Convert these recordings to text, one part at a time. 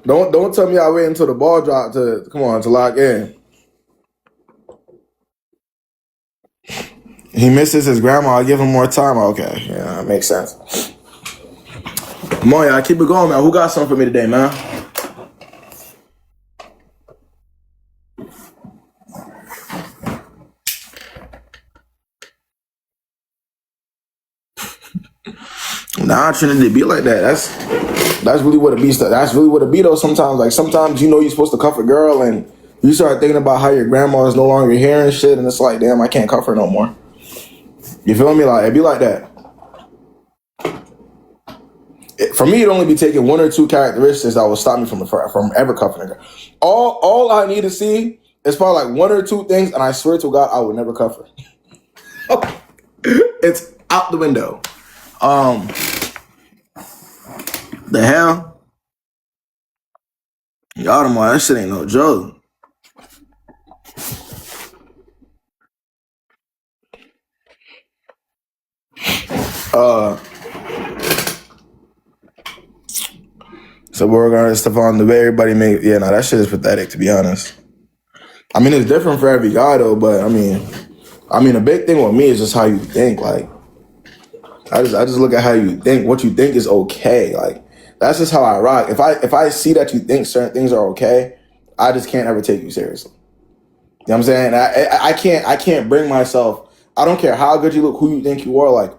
Don't tell me I wait until the ball drop to lock in. He misses his grandma. I give him more time. Okay, yeah, that makes sense. Come on, y'all, keep it going, man. Who got something for me today, man? Nah, Trinity, be like that. That's really what it be. That's really what it be though. Sometimes, like sometimes you're supposed to cuff a girl, and you start thinking about how your grandma is no longer here and shit, and it's like, damn, I can't cuff her no more. You feel me? Like it be like that. For me, it'd only be taking one or two characteristics that will stop me from ever cuffing a girl. All I need to see is probably like one or two things, and I swear to God, I would never cuff her. It's out the window. The hell? Y'all don't know, that shit ain't no joke. So we're gonna Stephon the way everybody make that shit is pathetic, to be honest. I mean, it's different for every guy though, but I mean the big thing with me is just how you think. Like I just look at how you think. What you think is okay. Like that's just how I rock. If I see that you think certain things are okay, I just can't ever take you seriously. You know what I'm saying? I can't bring myself. I don't care how good you look, who you think you are. Like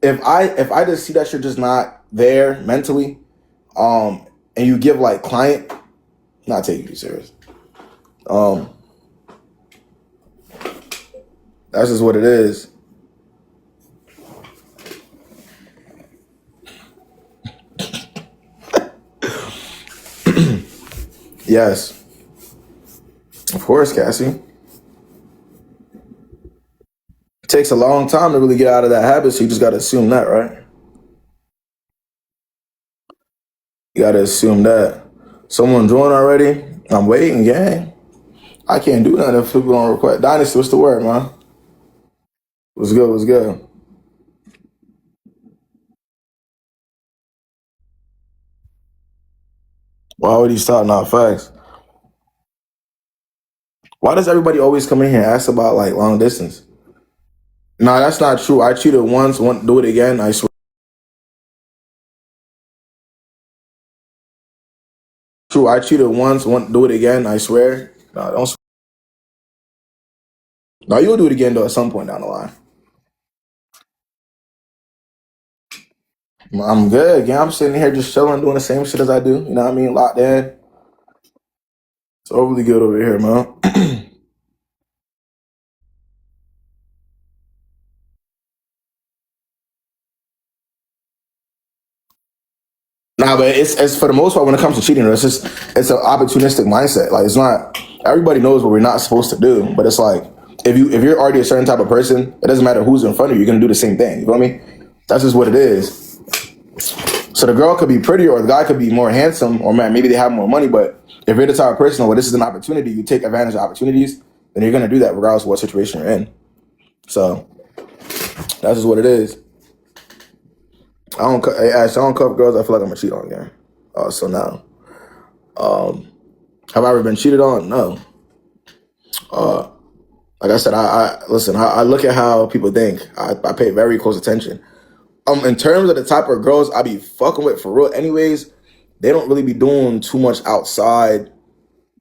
if I just see that you're just not there mentally, and you give like client, not taking you serious. That's just what it is. Yes. Of course, Cassie. It takes a long time to really get out of that habit, so you just gotta assume that, right? You gotta assume that. Someone joined already? I'm waiting, gang. I can't do nothing if people don't request. Dynasty, what's the word, man? What's good, what's good? Why would he stop? Not facts. Why does everybody always come in here and ask about like long distance? Nah, that's not true. I cheated once, won't do it again. I swear. True, I cheated once, won't do it again. I swear. No, don't. No, you'll do it again though at some point down the line. I'm good. Yeah, I'm sitting here just chilling, doing the same shit as I do. You know what I mean? Locked in. It's overly good over here, man. Nah, but it's for the most part when it comes to cheating, it's an opportunistic mindset. Like it's not everybody knows what we're not supposed to do, but it's like if you're already a certain type of person, it doesn't matter who's in front of you, you're gonna do the same thing. You feel me? That's just what it is. So the girl could be prettier or the guy could be more handsome or man, maybe they have more money, but if you're the type of person where this is an opportunity, you take advantage of opportunities, then you're gonna do that regardless of what situation you're in. So that's just what it is. Hey Ash, I don't cuff girls I feel like I'm gonna cheat on again. So now, have I ever been cheated on? No. Like I said, I listen. I look at how people think. I pay very close attention. In terms of the type of girls I be fucking with for real, anyways, they don't really be doing too much outside.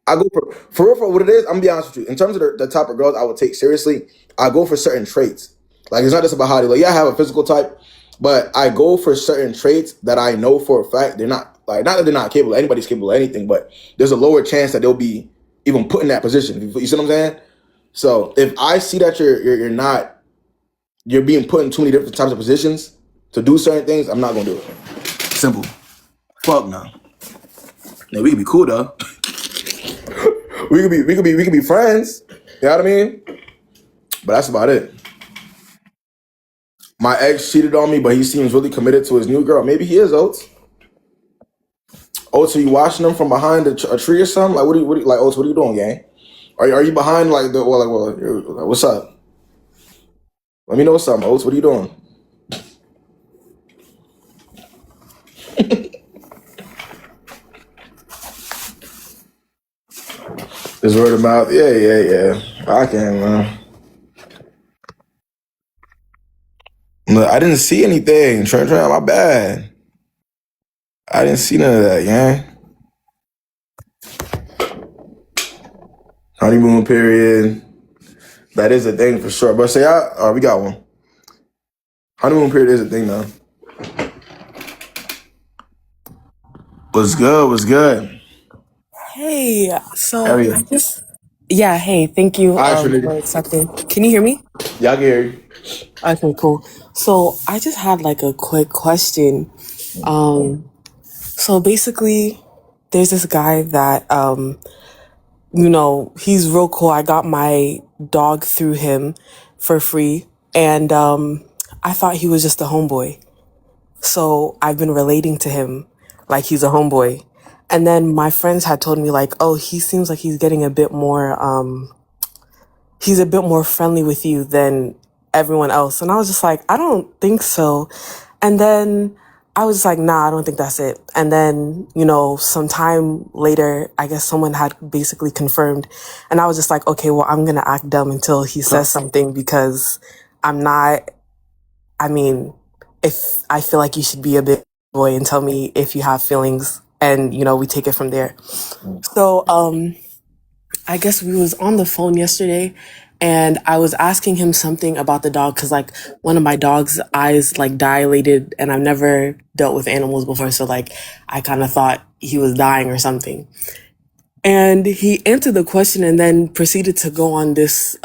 I go for real for what it is. I'm gonna be honest with you. In terms of the type of girls I would take seriously, I go for certain traits. Like it's not just about how they look. Yeah, I have a physical type, but I go for certain traits that I know for a fact they're not like not that they're not capable. Anybody's capable of anything, but there's a lower chance that they'll be even put in that position. You see what I'm saying? So if I see that you're not you're being put in too many different types of positions to do certain things, I'm not gonna do it. Simple. Fuck no. Now we could be cool though. we could be friends. You know what I mean? But that's about it. My ex cheated on me, but he seems really committed to his new girl. Maybe he is, Oates. Oates, are you watching him from behind a tree or something? Like, what are you like, Oates? What are you doing, gang? Are you behind like the what's up? Let me know something, Oates. What are you doing? Just word of mouth. Yeah. I can, man. Look, I didn't see anything. Trent, my bad. I didn't see none of that, yeah. Honeymoon period. That is a thing for sure. But say, we got one. Honeymoon period is a thing, though. What's good? What's good? Hey, so Area. I just, yeah, hey, thank you All right, for Trinity. accepting. Can you hear me? Yeah, I can hear you. Okay, cool. So I just had like a quick question. Um, so basically, there's this guy that, he's real cool. I got my dog through him for free, and I thought he was just a homeboy. So I've been relating to him like he's a homeboy. And then my friends had told me like, oh, he seems like he's a bit more friendly with you than everyone else. And I was just like, I don't think so. And then I was just like, nah, I don't think that's it. And then, some time later, I guess someone had basically confirmed. And I was just like, okay, well, I'm going to act dumb until he says something because I'm not, I mean, if I feel like you should be a big boy and tell me if you have feelings and, we take it from there. So, I guess we was on the phone yesterday and I was asking him something about the dog because like one of my dog's eyes like dilated and I've never dealt with animals before. So like I kind of thought he was dying or something. And he answered the question and then proceeded to go on this,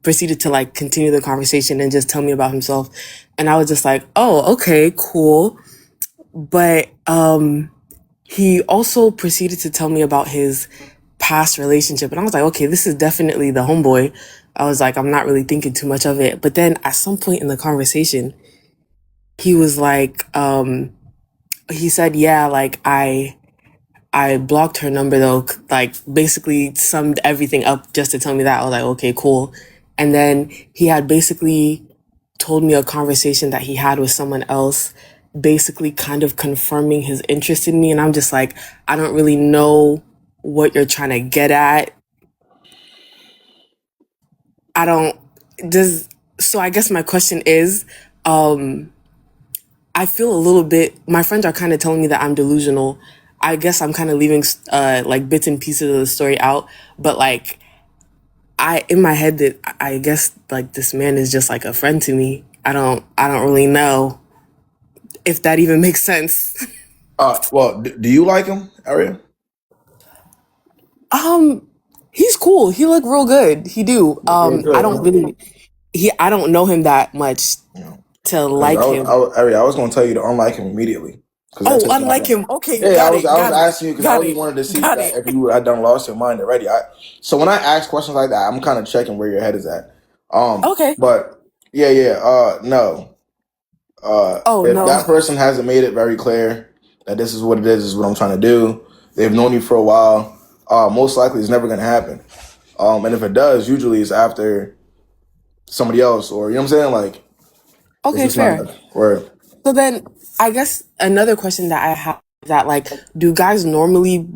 proceeded to like continue the conversation and just tell me about himself. And I was just like, oh, okay, cool. But he also proceeded to tell me about his past relationship. And I was like, okay, this is definitely the homeboy. I was like, I'm not really thinking too much of it. But then at some point in the conversation, he was like, he said, yeah, like I blocked her number though, like basically summed everything up just to tell me that. I was like, okay, cool. And then he had basically told me a conversation that he had with someone else, basically kind of confirming his interest in me. And I'm just like, I don't really know what you're trying to get at. I don't, does, so I guess my question is, I feel a little bit, my friends are kind of telling me that I'm delusional. I guess I'm kind of leaving like bits and pieces of the story out, but like in my head that I guess like this man is just like a friend to me. I don't really know if that even makes sense. Well, do you like him, Area? He's cool. He look real good. He do. Real I good, don't huh? really, I don't know him that much You know, to because like him. Area, I was gonna tell you to unlike him immediately because that Oh, takes a lot unlike of. him. Okay, Yeah, got it, I was got it, asking you because I got really it, wanted to see got that it. if you had done lost your mind already. So when I ask questions like that, I'm kind of checking where your head is at. Okay. But yeah. No. Oh If no. that person hasn't made it very clear that this is what it is what I'm trying to do, they've known you for a while. Most likely, it's never gonna happen. And if it does, usually it's after somebody else, or you know what I'm saying, like it's Okay, just not fair. good. Or So then I guess another question that I have is that like, do guys normally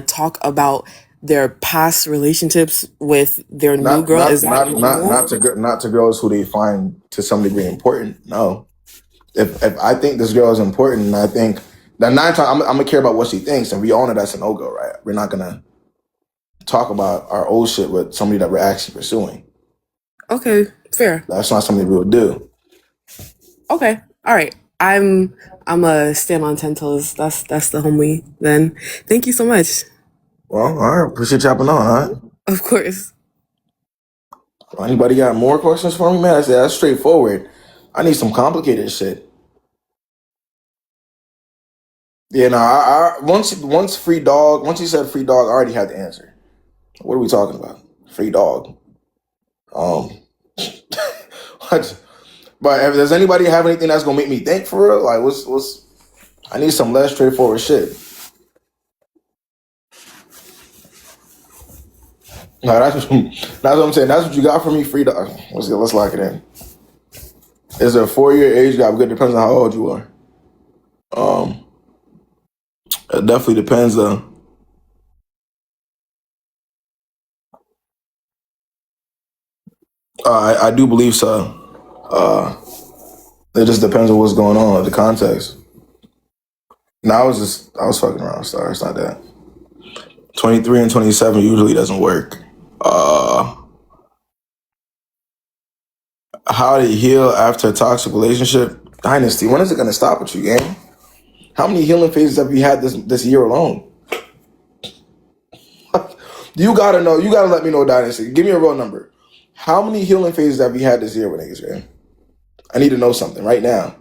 talk about their past relationships with their new not girl? Is not that not not normal? not to girls who they find to some degree important. No, if I think this girl is important, and I think that 9 times I'm gonna care about what she thinks, and we all know that's a no go, right? We're not gonna talk about our old shit with somebody that we're actually pursuing. Okay, fair. That's not something we would do. Okay. All right. I'm a stand on 10 toes. That's the homie then. Thank you so much. Well, all right, appreciate you hopping on. All right. Of course. Anybody got more questions for me, man? I said that's straightforward. I need some complicated shit. Yeah, no. Once free dog. Once you said free dog, I already had the answer. What are we talking about? Free dog. Um, what? But if does anybody have anything that's gonna make me think for real? Like, what's? I need some less straightforward shit. No, that's what I'm saying. That's what you got for me, free dog. Let's lock it in. Is a 4-year age gap good? Depends on how old you are. Um, it definitely depends though. I do believe so. It just depends on what's going on, the context. No, I was fucking around. Sorry, it's not that. 23 and 27 usually doesn't work. How to heal after a toxic relationship? Dynasty, when is it gonna stop with you, gang? How many healing phases have you had this year alone? You gotta know. You gotta let me know, Dynasty. Give me a real number. How many healing phases have you had this year with niggas, man? I need to know something right now.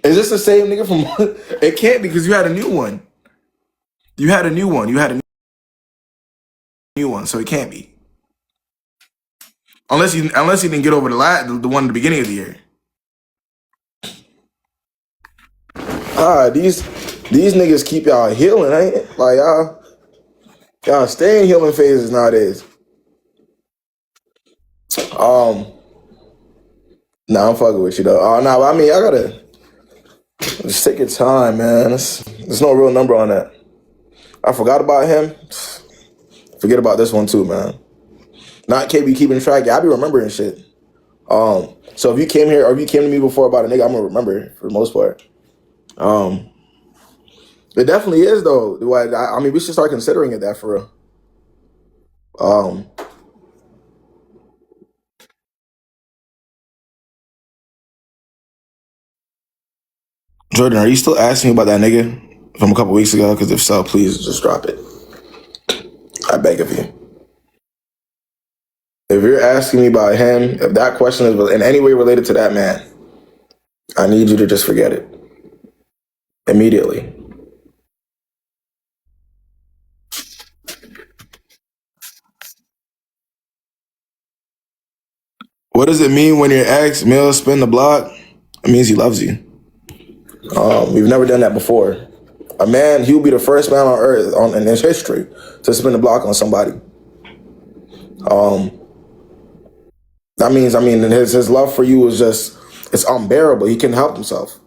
Is this the same nigga from? It can't be because you had a new one. You had a new one. You had a new one, so it can't be. Unless you didn't get over the one at the beginning of the year. These niggas keep y'all healing, ain't it? Like y'all stay in healing phases nowadays. Nah, I'm fucking with you though. Oh nah, I mean I gotta just take your time, man. There's no real number on that. I forgot about him. Forget about this one too, man. Not KB keeping track. Yeah, I be remembering shit. So if you came here or if you came to me before about a nigga, I'm gonna remember for the most part. It definitely is though. I mean, we should start considering it that for real. Jordan, are you still asking me about that nigga from a couple weeks ago? Because if so, please just drop it. I beg of you. If you're asking me about him, if that question is in any way related to that man, I need you to just forget it immediately. What does it mean when your ex male spin the block? It means he loves you. We've never done that before. A man, he will be the first man on earth in his history to spin the block on somebody. That means, his love for you is just, it's unbearable. He can't help himself.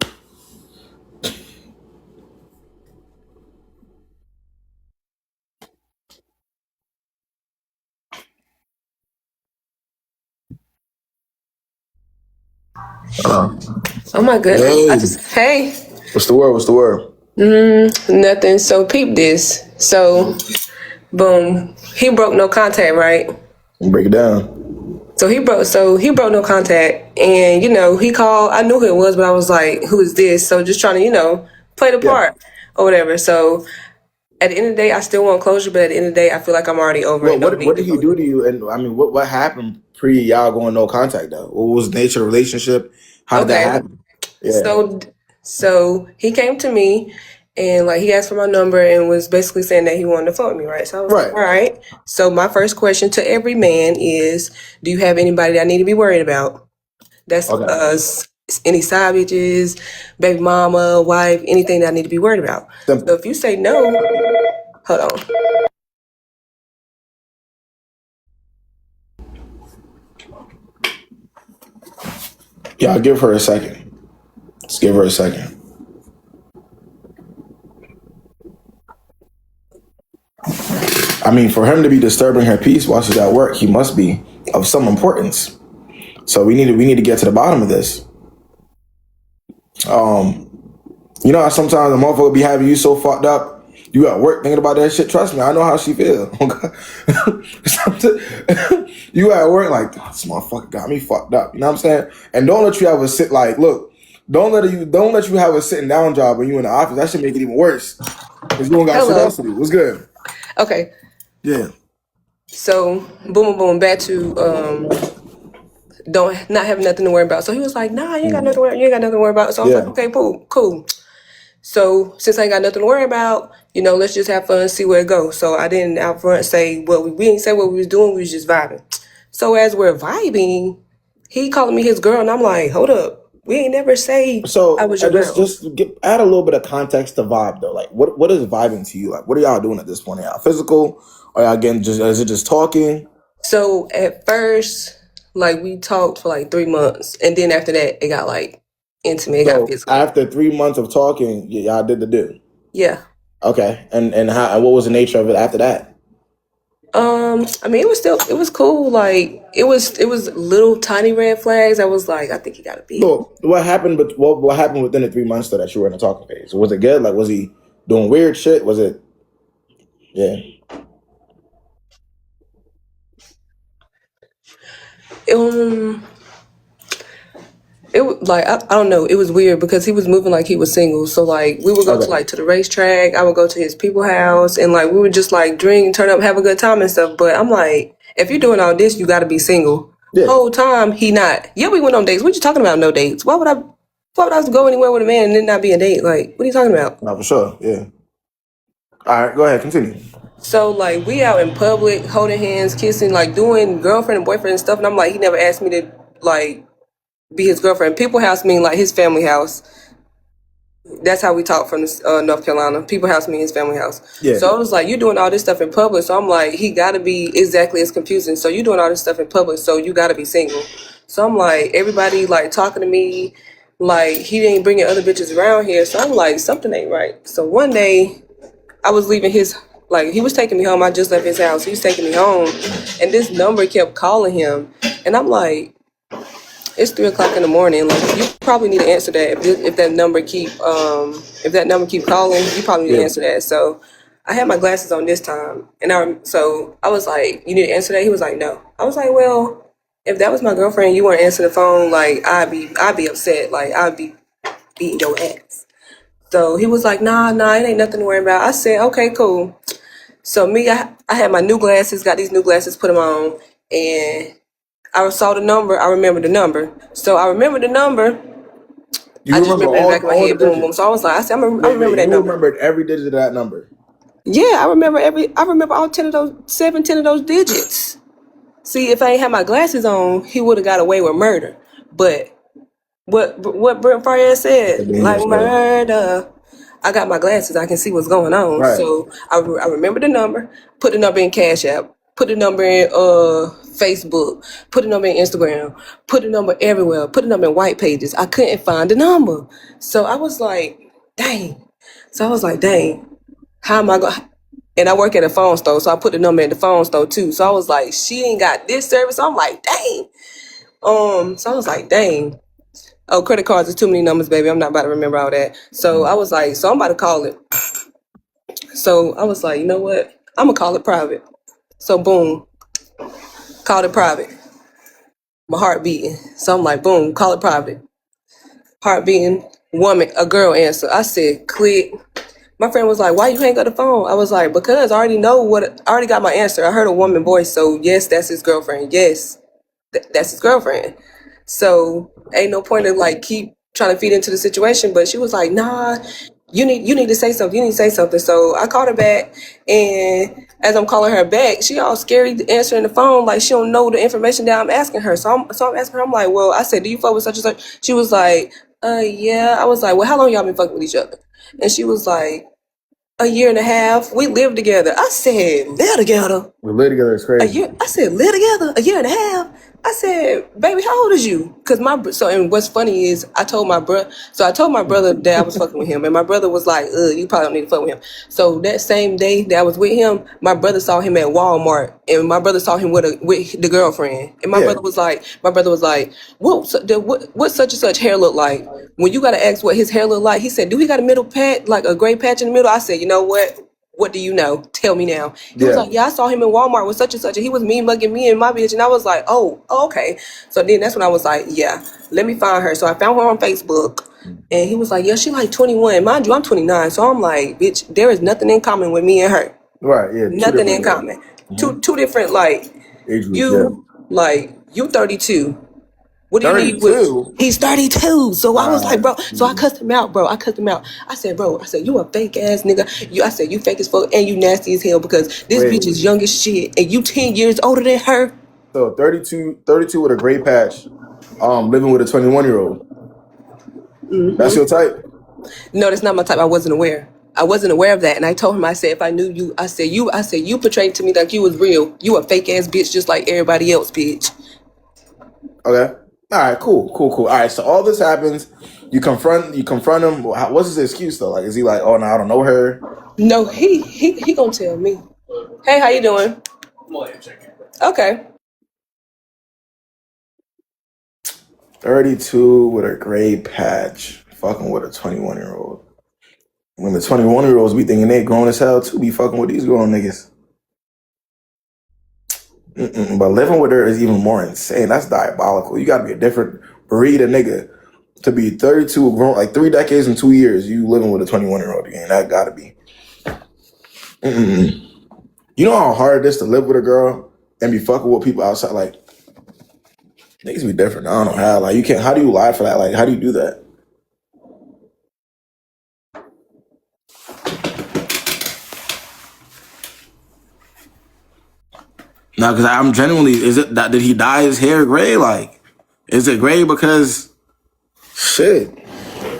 Oh my goodness. Hey, Hey, what's the word? What's the word? nothing. So peep this. So boom, he broke no contact, right? Break it down. So he broke no contact, and he called. I knew who it was, but I was like, who is this? So just trying to play the Yeah. part or whatever. So at the end of the day, I still want closure, but at the end of the day, I feel like I'm already over Well, it. Don't what need did the he do closure. to you? And I mean, what happened pre y'all going no contact though? What was the nature of the relationship? How did that Okay. happen? Yeah. So he came to me and like he asked for my number and was basically saying that he wanted to fuck me, right? So I was like, Right. all right. So my first question to every man is, do you have anybody that I need to be worried about? That's Okay. any side bitches, baby mama, wife, anything that I need to be worried about. So Simple. if you say no, hold on. Yeah, I'll give her a second. Let's give her a second. I mean, for him to be disturbing her peace while she's at work, he must be of some importance. So we need to get to the bottom of this. You know how sometimes a motherfucker be having you so fucked up, you at work thinking about that shit. Trust me, I know how she feel. You at work like, oh, this motherfucker got me fucked up. You know what I'm saying? And don't let you have a sit like, look, don't let you have a sitting down job when you in the office. That should make it even worse. Because you don't got shit Hello. else to do. What's good? Okay. Yeah. So boom, boom, boom, back to don't not having nothing to worry about. So he was like, nah, you ain't got nothing to worry. You ain't got nothing to worry about. So I was like, Yeah. okay, cool. So since I ain't got nothing to worry about, let's just have fun and see where it goes. So I didn't out front say what we didn't say what we was doing. We was just vibing. So as we're vibing, he calling me his girl, and I'm like, hold up, we ain't never say I So was your girl. add a little bit of context to vibe though. Like what is vibing to you? Like what are y'all doing at this point? Are y'all physical? Are y'all getting just is it just talking? So at first, like we talked for like 3 months, and then after that, it got like intimate, it got So physical. after 3 months of talking, y'all did the do. Yeah. Okay. And what was the nature of it after that? I mean, it was cool. Like, it was little tiny red flags. I was like, I think he got a beat. No, what happened? But what happened within the 3 months that you were in the talking phase? Was it good? Like, was he doing weird shit? Was it? Yeah. It was like I don't know. It was weird because he was moving like he was single. So like we would go to Okay. to the racetrack. I would go to his people house and like we would just like drink, turn up, have a good time and stuff. But I'm like, if you're doing all this, you got to be single. Yeah. Whole time he not. Yeah, we went on dates. What you talking about? No dates. Why would I? Why would I go anywhere with a man and then not be a date? Like, what are you talking about? No, for sure. Yeah. All right, go ahead, continue. So like we out in public, holding hands, kissing, like doing girlfriend and boyfriend and stuff. And I'm like, he never asked me to like be his girlfriend. People house mean like his family house. That's how we talk from North Carolina. People house me in his family house. Yeah. So I was like, you're doing all this stuff in public. So I'm like, he got to be exactly as confusing. So you doing all this stuff in public. So you got to be single. So I'm like, everybody like talking to me. Like he ain't bringing other bitches around here. So I'm like, something ain't right. So one day I was leaving he was taking me home. I just left his house. He was taking me home. And this number kept calling him. And I'm like, it's 3:00 in the morning. Like you probably need to answer that if that number keep calling. You probably need to answer that. So I had my glasses on this time, and I was like, you need to answer that. He was like, no. I was like, well, if that was my girlfriend, you weren't answering the phone. Like I'd be upset. Like I'd be beating your ass. So he was like, nah, it ain't nothing to worry about. I said, okay, cool. So I had my new glasses, got these new glasses, put them on, and I saw the number. I remember the number. So I remember the number. You I just remember remember in the back of my all the head, boom, boom. digits? So I was like, I remember that You number. remembered every digit of that number. Yeah, I remember all 10 of those digits. See, if I ain't had my glasses on, he would have got away with murder. But what Brent Fayez said, like murder. I got my glasses. I can see what's going on. Right. So I remember the number. Put the number in Cash App. Put the number in Facebook. Put the number in Instagram. Put the number everywhere. Put the number in white pages. I couldn't find the number. So I was like, dang. How am I going? And I work at a phone store, so I put the number in the phone store too. So I was like, she ain't got this service. So I'm like, dang. So I was like, dang. Oh, credit cards is too many numbers, baby. I'm not about to remember all that. So I was like, so I'm about to call it. So I was like, you know what? I'm going to call it private. So boom, called it private. My heart beating. So I'm like, boom, call it private. Heart beating, a girl answer. I said, click. My friend was like, why you hang up the phone? I was like, because I already got my answer. I heard a woman voice. So yes, that's his girlfriend. Yes, that's his girlfriend. So ain't no point of like keep trying to feed into the situation. But she was like, nah, you need to say something. You need to say something. So I called her back, and as I'm calling her back, she all scary answering the phone like she don't know the information that I'm asking her. So I'm asking her. I'm like, well, I said, do you fuck with such and such? She was like, yeah. I was like, well, how long y'all been fucking with each other? And she was like, a year and a half. We lived together. I said, live together. We live together. It's crazy. I said, live together. A year and a half. I said, baby, how old is you? Cause and what's funny is I told my brother that I was fucking with him, and my brother was like, you probably don't need to fuck with him. So that same day that I was with him, my brother saw him at Walmart, and my brother saw him with the girlfriend, and my brother was like, what such and such hair look like? When you gotta ask what his hair look like, he said, do he got a middle patch, like a gray patch in the middle? I said, you know what? What do you know? Tell me now. He was like, yeah, I saw him in Walmart with such and such, and he was mean mugging me and my bitch. And I was like, oh, okay. So then that's when I was like, yeah, let me find her. So I found her on Facebook, and he was like, yeah, she like 21. Mind you, I'm 29. So I'm like, bitch, there is nothing in common with me and her. Right, yeah. Nothing in common. Two different, like, age groups, you 32. What do you need 32? with? He's 32. So I was like, bro. So I cussed him out, bro. I said, bro. I said, you a fake ass nigga. I said, you fake as fuck and you nasty as hell because this bitch is young as shit and you 10 years older than her. So 32 with a gray patch, living with a 21-year-old. That's your type? No, that's not my type. I wasn't aware of that. And I told him, I said, if I knew you, I said, you portrayed to me like you was real. You a fake ass bitch just like everybody else, bitch. Okay. All right, cool. All right, so all this happens. You confront him. What's his excuse though? Like, is he like, oh no, I don't know her? No, he gonna tell me. Hey, how you doing? Okay. 32 with a gray patch, fucking with a 21-year-old. When the 21-year-olds be thinking they grown as hell too, be fucking with these grown niggas. But living with her is even more insane. That's diabolical. You gotta be a different breed of nigga to be 32, grown, like 3 decades and 2 years. You living with a 21-year-old again? That gotta be. You know how hard it is to live with a girl and be fucking with people outside. Like niggas be different. I don't know how. Like you can't. How do you lie for that? Like how do you do that? No, because I'm genuinely. Is it that did he dye his hair gray? Like, is it gray because shit?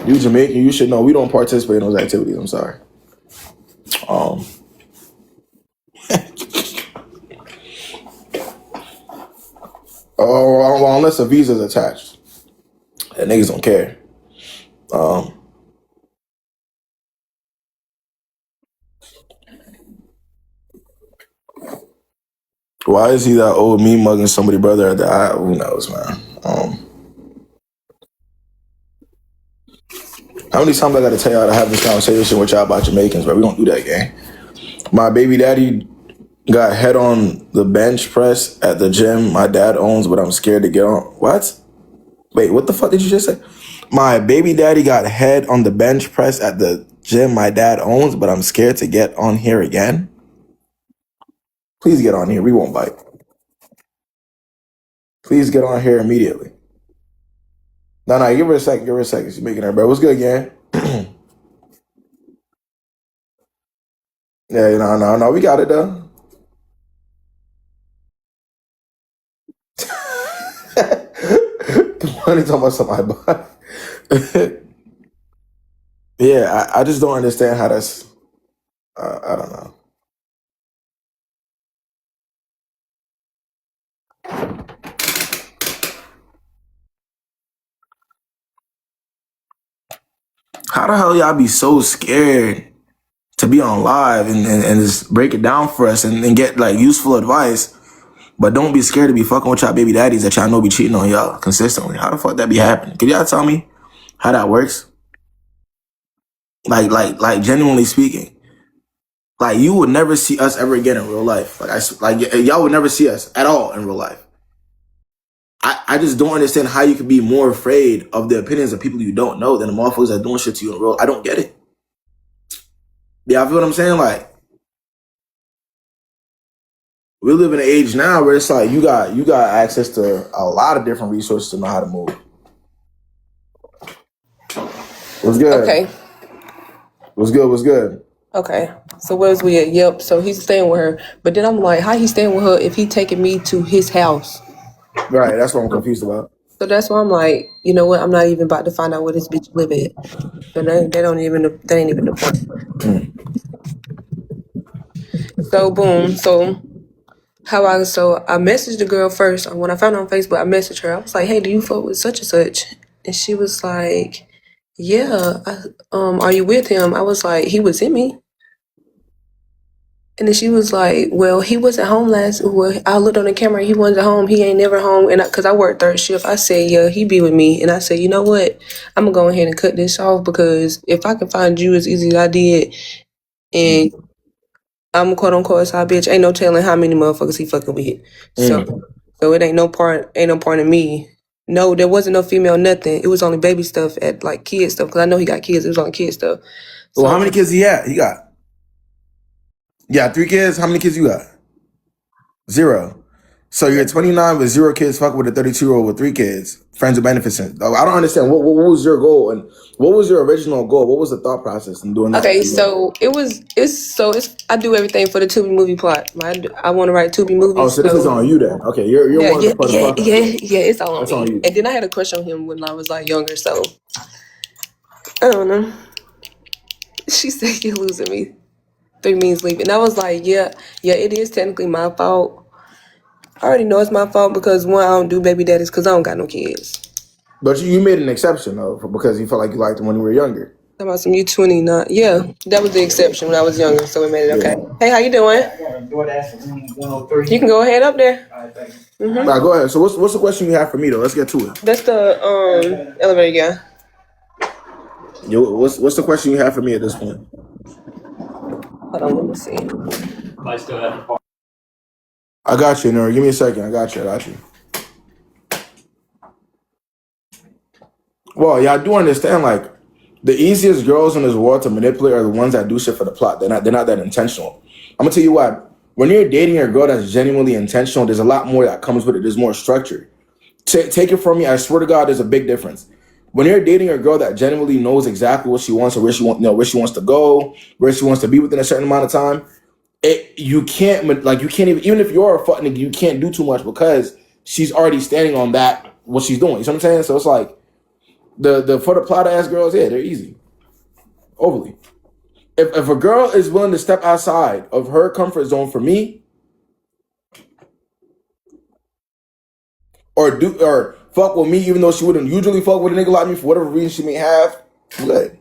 You Jamaican, you should know we don't participate in those activities. I'm sorry. Well, unless a visa's attached, and niggas don't care. Why is he that old me mugging somebody brother at the who knows, man. How many times I gotta tell y'all to have this conversation with y'all about Jamaicans, but we don't do that, gang. My baby daddy got head on the bench press at the gym my dad owns, but I'm scared to get on. What? Wait, what the fuck did you just say? My baby daddy got head on the bench press at the gym my dad owns, but I'm scared to get on here again. Please get on here. We won't bite. Please get on here immediately. No, give her a second. Give her a second. She's making her bed. What's good, gang? Yeah, no. We got it, though. The money talking about somebody buy. Yeah, I just don't understand how that's. I don't know. How the hell y'all be so scared to be on live and just break it down for us and get like useful advice, but don't be scared to be fucking with y'all baby daddies that y'all know be cheating on y'all consistently? How the fuck that be happening? Could y'all tell me how that works? Like genuinely speaking, like you would never see us ever again in real life. Y'all would never see us at all in real life. I just don't understand how you could be more afraid of the opinions of people you don't know than the motherfuckers that doing shit to you in real. I don't get it. Yeah, I feel what I'm saying. Like we live in an age now where it's like you got access to a lot of different resources to know how to move. What's good? Okay. What's good? Okay. So where's we at? Yep. So he's staying with her. But then I'm like, how he staying with her if he taking me to his house? Right, that's what I'm confused about. So that's why I'm like, you know what? I'm not even about to find out where this bitch live at. So that ain't even the point. So boom. So I messaged the girl first. When I found her on Facebook, I messaged her. I was like, hey, do you fuck with such and such? And she was like, yeah. Are you with him? I was like, he was in me. And then she was like, well, he wasn't home I looked on the camera, he wasn't home, he ain't never home. And because I work third shift, I said, yeah, he be with me. And I said, you know what? I'm going to go ahead and cut this off because if I can find you as easy as I did, and I'm a quote unquote side bitch, ain't no telling how many motherfuckers he fucking with. So it ain't no part of me. No, there wasn't no female nothing. It was only baby stuff at like kid stuff because I know he got kids. It was only kid stuff. Well, how many kids he got? Yeah, 3 kids. How many kids you got? 0. So you're 29 with 0 kids, fucking with a 32-year-old with 3 kids, friends with benefits. I don't understand. What was your goal and what was your original goal? What was the thought process in doing that? Okay, so I do everything for the Tubi movie plot. I want to write Tubi movies. Oh, so this is on you then? Okay, you're one of the part. Yeah, it's all on me. On you. And then I had a crush on him when I was like younger, so I don't know. She said you're losing me. 3 means leaving. And I was like, yeah, it is technically my fault. I already know it's my fault because one, I don't do baby daddies because I don't got no kids. But you made an exception though, because you felt like you liked him when you were younger. Talking about some you 29. Yeah, that was the exception when I was younger, so we made it okay. Hey, how you doing? You can go ahead up there. All right, go ahead. So what's the question you have for me though? Let's get to it. That's the elevator guy. Yo, what's the question you have for me at this point? Hold on, let me see. I got you, Nora. Give me a second. I got you. Well, yeah, I do understand. Like, the easiest girls in this world to manipulate are the ones that do shit for the plot. They're not that intentional. I'm gonna tell you what. When you're dating a girl that's genuinely intentional, there's a lot more that comes with it. There's more structure. Take it from me. I swear to God, there's a big difference. When you're dating a girl that genuinely knows exactly what she wants or where she wants to go, where she wants to be within a certain amount of time, you can't even if you're a fuck nigga, you can't do too much because she's already standing on that what she's doing. You know what I'm saying? So it's like the for the plot ass girls, yeah, they're easy. Overly. If a girl is willing to step outside of her comfort zone for me, or fuck with me, even though she wouldn't usually fuck with a nigga like me for whatever reason she may have, good.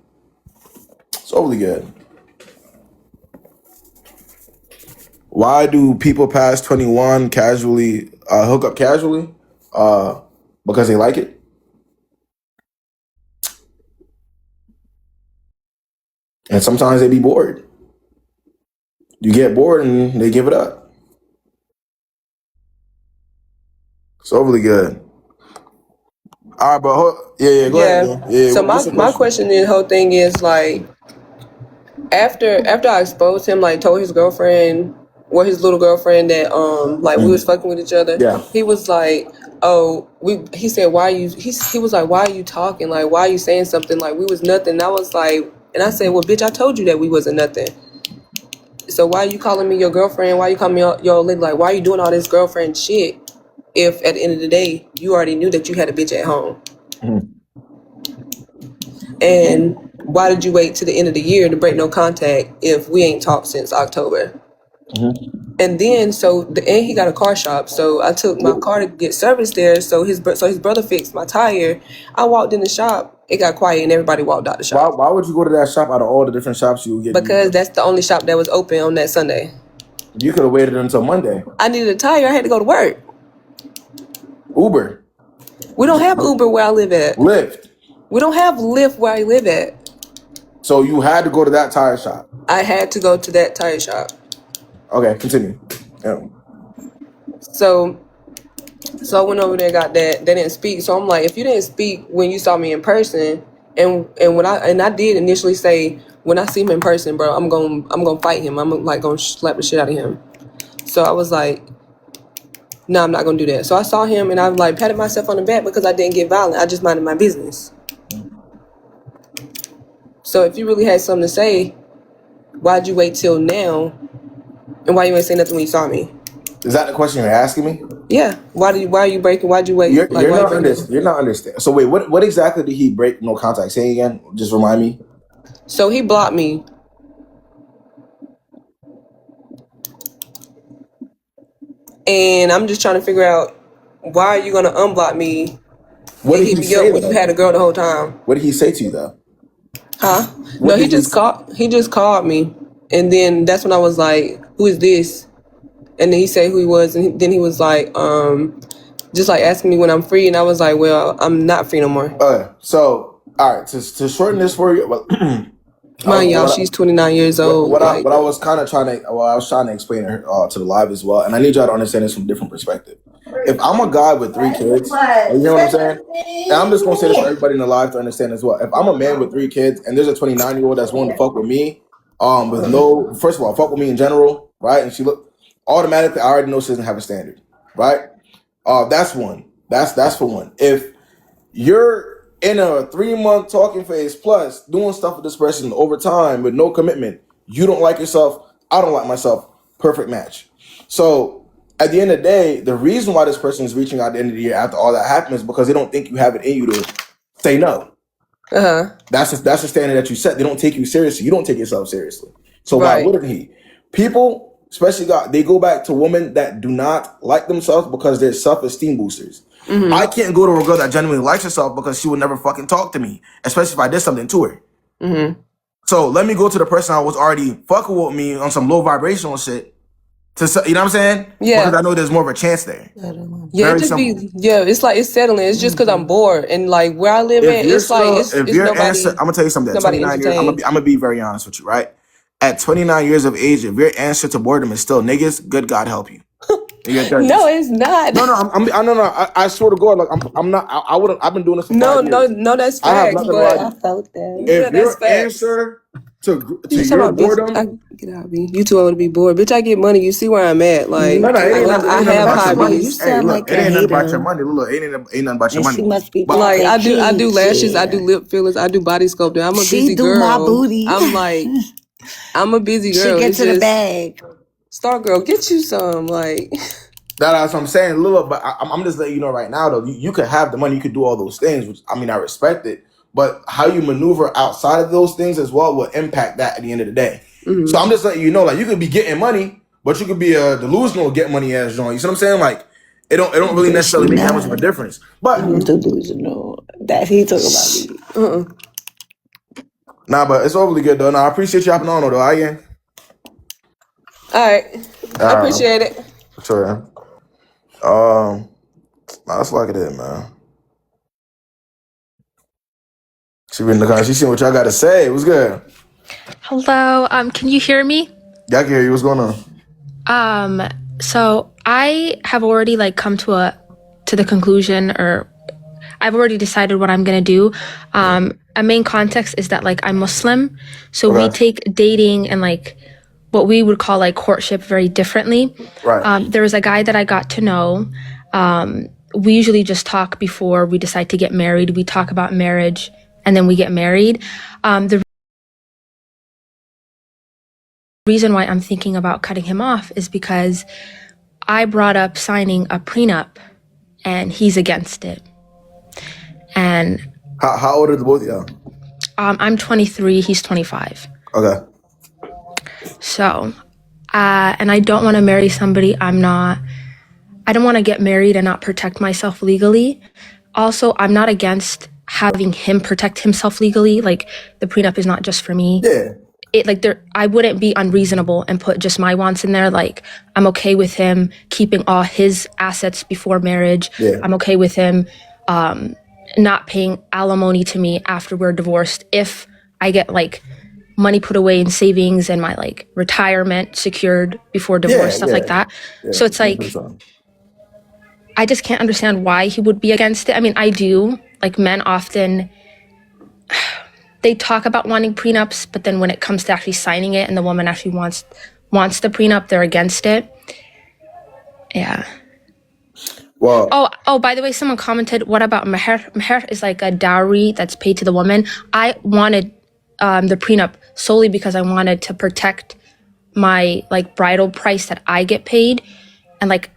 It's overly good. Why do people past 21 casually hook up casually? Because they like it. And sometimes they be bored. You get bored and they give it up. It's overly good. All right, but yeah, go ahead. Man. Yeah. So my question in the whole thing is like, after I exposed him, like told his girlfriend or his little girlfriend that we was fucking with each other. Yeah. He was like, he said, why are you? He was like, why are you talking? Like, why are you saying something? Like, we was nothing. And I was like, and I said, well, bitch, I told you that we wasn't nothing. So why are you calling me your girlfriend? Why are you calling me your old lady? Like, why are you doing all this girlfriend shit? If at the end of the day, you already knew that you had a bitch at home. And why did you wait to the end of the year to break no contact if we ain't talked since October? And then, and he got a car shop. So I took my car to get serviced there. So his brother fixed my tire. I walked in the shop. It got quiet and everybody walked out the shop. Why would you go to that shop out of all the different shops you would get? Because that's the only shop that was open on that Sunday. You could have waited until Monday. I needed a tire. I had to go to work. Uber. We don't have Uber where I live at. Lyft. We don't have Lyft where I live at. So you had to go to that tire shop. I had to go to that tire shop. Okay, continue. Yeah. So I went over there and got that. They didn't speak. So I'm like, if you didn't speak when you saw me in person, and I did initially say, when I see him in person, bro, I'm gonna fight him. I'm like gonna slap the shit out of him. So I was like, no, I'm not gonna do that. So I saw him and I like patted myself on the back because I didn't get violent. I just minded my business. So if you really had something to say, why'd you wait till now? And why you ain't say nothing when you saw me? Is that the question you're asking me? Yeah. Why are you breaking? Why'd you wait? You're not understanding. So wait, what exactly did he break no contact? Say again. Just remind me. So he blocked me. And I'm just trying to figure out, why are you gonna unblock me? What did he say? When you had a girl the whole time. What did he say to you though? Huh? No, he just called me, and then that's when I was like, "Who is this?" And then he said who he was, and then he was like, just like asking me when I'm free, and I was like, "Well, I'm not free no more." So all right, to shorten this for you, mind y'all, she's 29 years old. What I was trying to explain to the live as well, and I need y'all to understand this from a different perspective. If I'm a guy with 3 kids, you know what I'm saying? And I'm just gonna say this for everybody in the live to understand as well. If I'm a man with 3 kids and there's a 29-year-old that's willing to fuck with me, first of all, fuck with me in general, right? And she automatically, I already know she doesn't have a standard, right? That's one. That's for one. If you're in a 3-month talking phase plus doing stuff with this person over time with no commitment, you don't like yourself, I don't like myself, perfect match. So at the end of the day, the reason why this person is reaching out at the end of the year after all that happened is because they don't think you have it in you to say no. That's the standard that you set. They don't take you seriously. You don't take yourself seriously. So why wouldn't he? People, especially they go back to women that do not like themselves because they're self-esteem boosters. I can't go to a girl that genuinely likes herself because she would never fucking talk to me, especially if I did something to her. So let me go to the person I was already fucking with me on some low vibrational shit. You know what I'm saying? Yeah. Because I know there's more of a chance there. Yeah, Very it just simple. it's like it's settling. It's just because I'm bored and like where I live at, it's like it's your nobody. answer, I'm gonna tell you something. At Nobody 29 years, I'm entertained. gonna be very honest with you, right? At 29 years of age, if your answer to boredom is still niggas, good God help you. No, it's not. I swear to God, like I'm not. I wouldn't. I've been doing this for 5 years. No, that's I have facts. nothing to But lie. I felt that. yeah, If your that's facts. answer to You talking your about bitch? boredom, Get out, B. You too old to be bored, bitch. I get money. You see where I'm at? Like no, it ain't nothing I have about your money. You hobbies. sound Hey, look, like it a ain't nothing about hater. your money. Look, it ain't nothing about your And she money. must be But Like I do peach, lashes. I yeah. do lip fillers. I do body sculpting. I'm a She busy do girl. my booty. I'm like I'm a busy She girl. get It's to the just bag. Star Girl. Get you some like. that's what I'm saying, Lila. But I'm just letting you know right now, though. You could have the money, you could do all those things, which I mean, I respect it. But how you maneuver outside of those things as well will impact that at the end of the day. So I'm just letting you know, like you could be getting money, but you could be a delusional get money ass joint. You see what I'm saying? Like it don't really But necessarily she make that much of a not. difference. But I'm delusional. That he talking about me. nah, but it's overly good though. Nah, I appreciate you hopping on though. I am. All right, I appreciate it. Sure. Nah, that's like it is, man. She reading the comments. She seen what y'all got to say. What's good? Hello, can you hear me? Yeah, I can hear you. What's going on? So I have already come to the conclusion, or I've already decided what I'm gonna do. A main context is that I'm Muslim, so we take dating and what we would call courtship very differently. Right. There was a guy that I got to know. We usually just talk before we decide to get married. We talk about marriage and then we get married. The reason why I'm thinking about cutting him off is because I brought up signing a prenup and he's against it. And How old are the both of y'all? I'm 23, he's 25. Okay. So, and I don't want to marry somebody I don't want to get married and not protect myself legally. Also, I'm not against having him protect himself legally. The prenup is not just for me. Yeah. I wouldn't be unreasonable and put just my wants in there. I'm okay with him keeping all his assets before marriage. Yeah. I'm okay with him not paying alimony to me after we're divorced if I get money put away in savings and my retirement secured before divorce, stuff like that. Yeah. So it's I just can't understand why he would be against it. I mean, I do. Men often, they talk about wanting prenups, but then when it comes to actually signing it and the woman actually wants the prenup, they're against it. Yeah. Well. Oh, by the way, someone commented, what about meher? Meher is a dowry that's paid to the woman. I wanted the prenup solely because I wanted to protect my bridal price that I get paid. And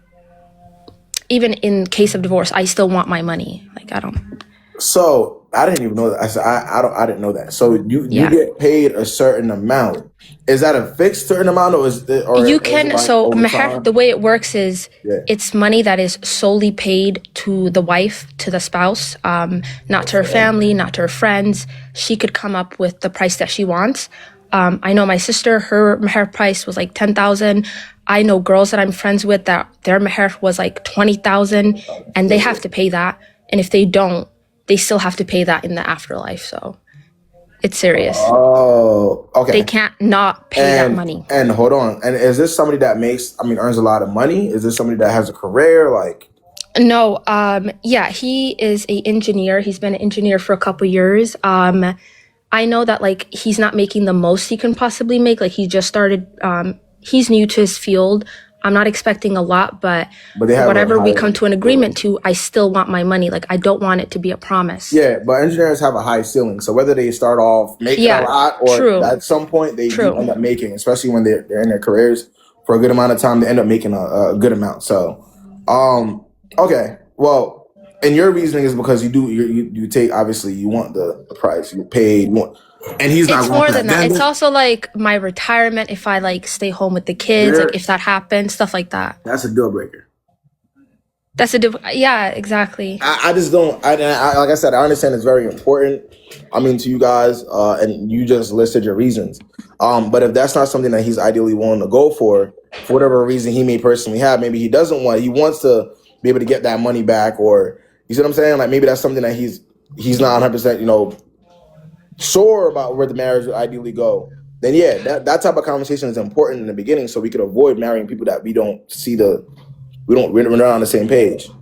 even in case of divorce, I still want my money. I don't. So I didn't even know that. I said I didn't know that. So you get paid a certain amount. Is that a fixed certain amount, or is it? Or You can. So meher, the way it works is it's money that is solely paid to the wife, to the spouse, not to her family, not to her friends. She could come up with the price that she wants. I know my sister, her meher price was 10,000. I know girls that I'm friends with that their meher was 20,000, and they have to pay that. And if they don't, they still have to pay that in the afterlife. So it's serious. Oh, okay. They can't not pay that money. And hold on. And is this somebody that earns a lot of money? Is this somebody that has a career? No. Yeah, he is an engineer. He's been an engineer for a couple years. I know that he's not making the most he can possibly make. He just started. He's new to his field. I'm not expecting a lot, but whatever we come to an agreement to, I still want my money. I don't want it to be a promise. Yeah, but engineers have a high ceiling. So whether they start off making a lot or at some point they do end up making, especially when they're in their careers for a good amount of time, they end up making a good amount. So, okay. Well, and your reasoning is because you take, obviously you want the price, you paid more. And he's not. It's more than that. It's also my retirement if I stay home with the kids, if that happens, stuff like that. That's a deal breaker. That's yeah, exactly. I just don't. Like I said, I understand it's very important. I mean, to you guys, and you just listed your reasons. But if that's not something that he's ideally willing to go for whatever reason he may personally have, maybe he doesn't want. He wants to be able to get that money back, or you see what I'm saying? Like maybe that's something that he's not 100%, sure about where the marriage would ideally go. Then yeah, that type of conversation is important in the beginning, so we could avoid marrying people that we're not on the same page. You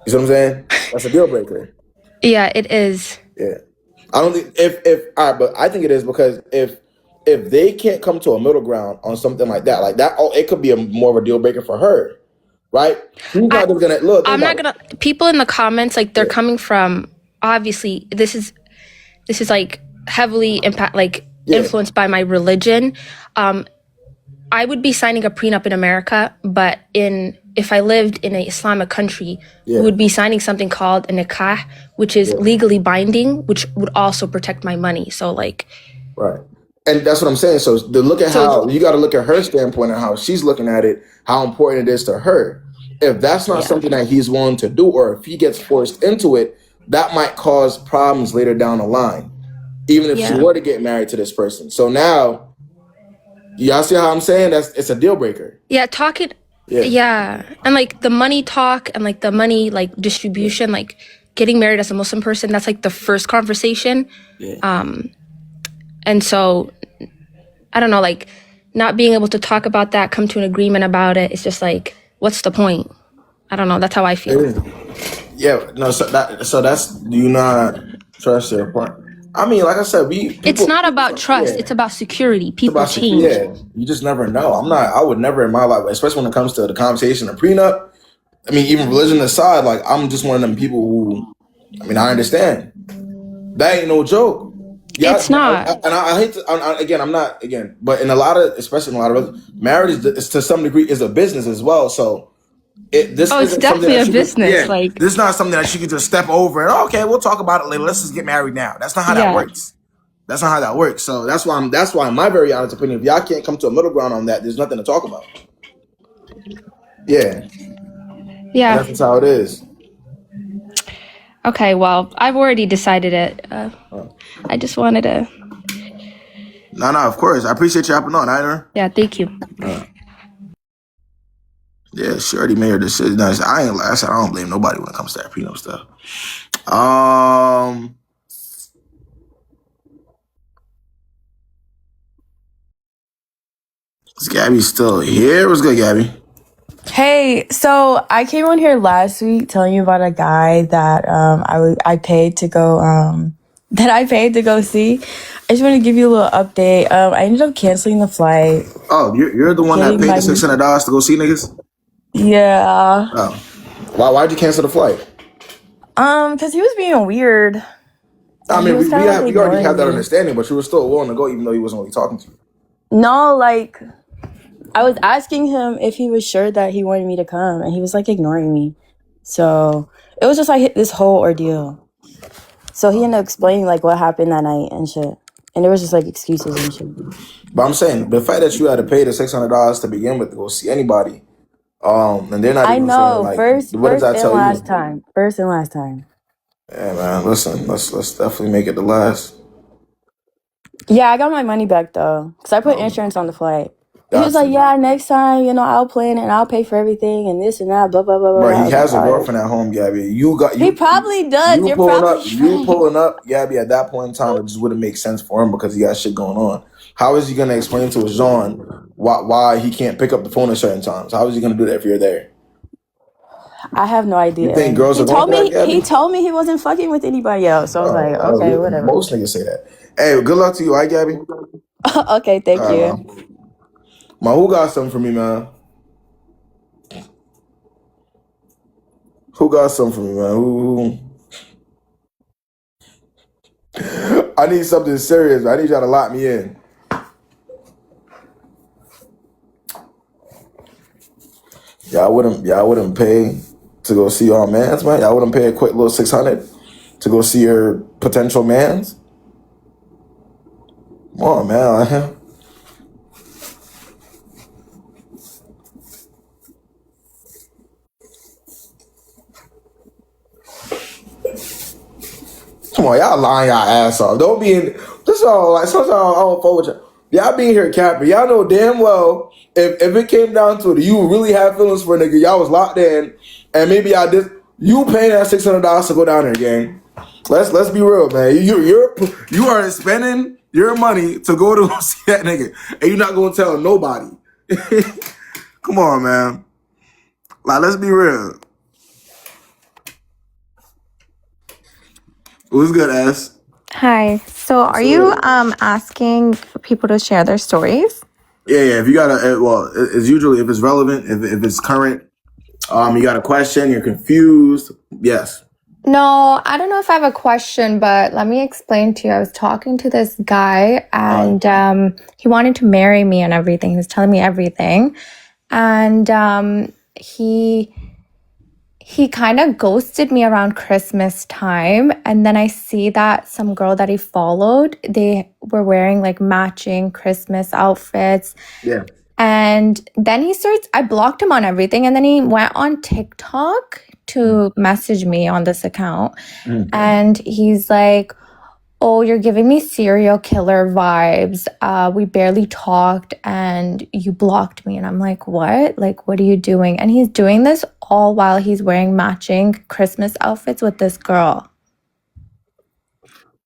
see what I'm saying? That's a deal breaker. Yeah, it is. Yeah. I don't think if all right, but I think it is because if they can't come to a middle ground on something like that, it could be more of a deal breaker for her, right? She's not just gonna look. I'm not gonna. People in the comments, like they're coming from. Obviously, this is like heavily influenced by my religion. I would be signing a prenup in America, but if I lived in an Islamic country, we would be signing something called a nikah, which is legally binding, which would also protect my money. So right. And that's what I'm saying. So how you got to look at her standpoint and how she's looking at it, how important it is to her. If that's not something that he's willing to do, or if he gets forced into it, that might cause problems later down the line, even if she were to get married to this person. So now, y'all see how I'm saying? It's a deal breaker. Yeah, talking. Yeah. And the money talk and the money distribution, getting married as a Muslim person, that's the first conversation. And so I don't know, not being able to talk about that, come to an agreement about it, it's just what's the point? I don't know. That's how I feel. Yeah, no, so that's, do you not trust your partner? I mean, like I said, it's not about trust. It's about security. People change. Yeah, you just never know. I would never in my life, especially when it comes to the conversation of prenup. I mean, even religion aside, I'm just one of them people who, I understand. That ain't no joke. Yeah, it's not. I hate to, but especially in a lot of marriage is to some degree is a business as well. So it's definitely a business. This is not something that she could just step over and okay, we'll talk about it later. Let's just get married now. That's not how that works. That's not how that works. So that's why in my very honest opinion, if y'all can't come to a middle ground on that, there's nothing to talk about. Yeah. Yeah. And that's how it is. Okay, well, I've already decided it. I just wanted to. No, of course. I appreciate you hopping on, Ida. Yeah, thank you. Yeah, she already made her decision. No, I don't blame nobody when it comes to that prenup stuff. Is Gabby still here? What's good, Gabby? Hey, so I came on here last week telling you about a guy that I paid to go see. I just want to give you a little update. I ended up canceling the flight. Oh, you're the one that paid the $600 to go see niggas? Yeah. Oh, why'd you cancel the flight? Because he was being weird. I mean, we already had that understanding, but you were still willing to go, even though he wasn't really talking to you. No, I was asking him if he was sure that he wanted me to come, and he was ignoring me. So it was just this whole ordeal. So he ended up explaining what happened that night and shit. And there was just excuses and shit. But I'm saying the fact that you had to pay the $600 to begin with to go see anybody, and they're not. I even know. saying, First and last time. Yeah, man. Listen, let's definitely make it the last. Yeah, I got my money back though, because I put insurance on the flight. He was yeah, next time, I'll plan it and I'll pay for everything and this and that, blah, blah, blah, blah. Bro, he has a girlfriend at home, Gabby. He probably does. You pulling up, Gabby, at that point in time, it just wouldn't make sense for him because he got shit going on. How is he going to explain to his Jean why he can't pick up the phone at certain times? How is he going to do that if you're there? I have no idea. You think girls he told me he wasn't fucking with anybody else. So I was okay, whatever. Most niggas say that. Hey, good luck to you, all right, Gabby? Okay, thank you. Man, who got something for me, man? Who got something for me, man? Who? I need something serious. I need y'all to lock me in. Y'all wouldn't pay to go see your mans, man? Y'all wouldn't pay a quick little $600 to go see your potential mans? Come on, man. on, y'all lying y'all ass off. Don't be in. This all like sometimes I don't fuck with y'all. Y'all being here capping. Y'all know damn well if it came down to it, you really have feelings for a nigga. Y'all was locked in, and maybe y'all did. You paying that $600 to go down there, gang. Let's be real, man. You are spending your money to go to see that nigga, and you're not gonna tell nobody. Come on, man. Like, let's be real. What's good, ass? Hi. So are you asking people to share their stories? Yeah. If you got it's usually if it's relevant, if it's current, you got a question, you're confused. Yes. No, I don't know if I have a question, but let me explain to you. I was talking to this guy and he wanted to marry me and everything. He was telling me everything. And he kind of ghosted me around Christmas time. And then I see that some girl that he followed, they were wearing like matching Christmas outfits. Yeah. And then I blocked him on everything. And then he went on TikTok to message me on this account. Mm-hmm. And he's like, oh, you're giving me serial killer vibes. We barely talked and you blocked me. And I'm like, what? Like, what are you doing? And he's doing this all while he's wearing matching Christmas outfits with this girl.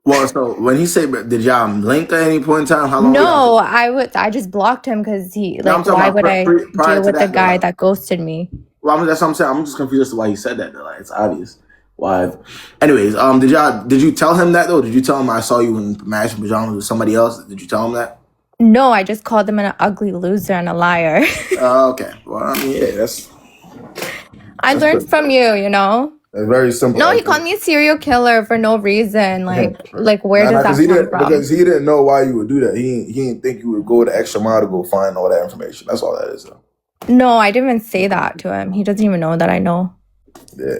Well, so when he said, did y'all link at any point in time? How long? No, I just blocked him because why would I deal with the guy that ghosted me? Well, that's what I'm saying. I'm just confused as to why he said that. Though. Like, it's obvious. Why? Anyways, did you tell him that though? Did you tell him I saw you in matching pajamas with somebody else? Did you tell him that? No, I just called him an ugly loser and a liar. Okay. Well, I mean, yeah, I learned from you, you know? It's very simple. No, he called me a serial killer for no reason. Like where does that come from? Because he didn't know why you would do that. He didn't think you would go the extra mile to go find all that information. That's all that is, though. No, I didn't even say that to him. He doesn't even know that I know. Yeah.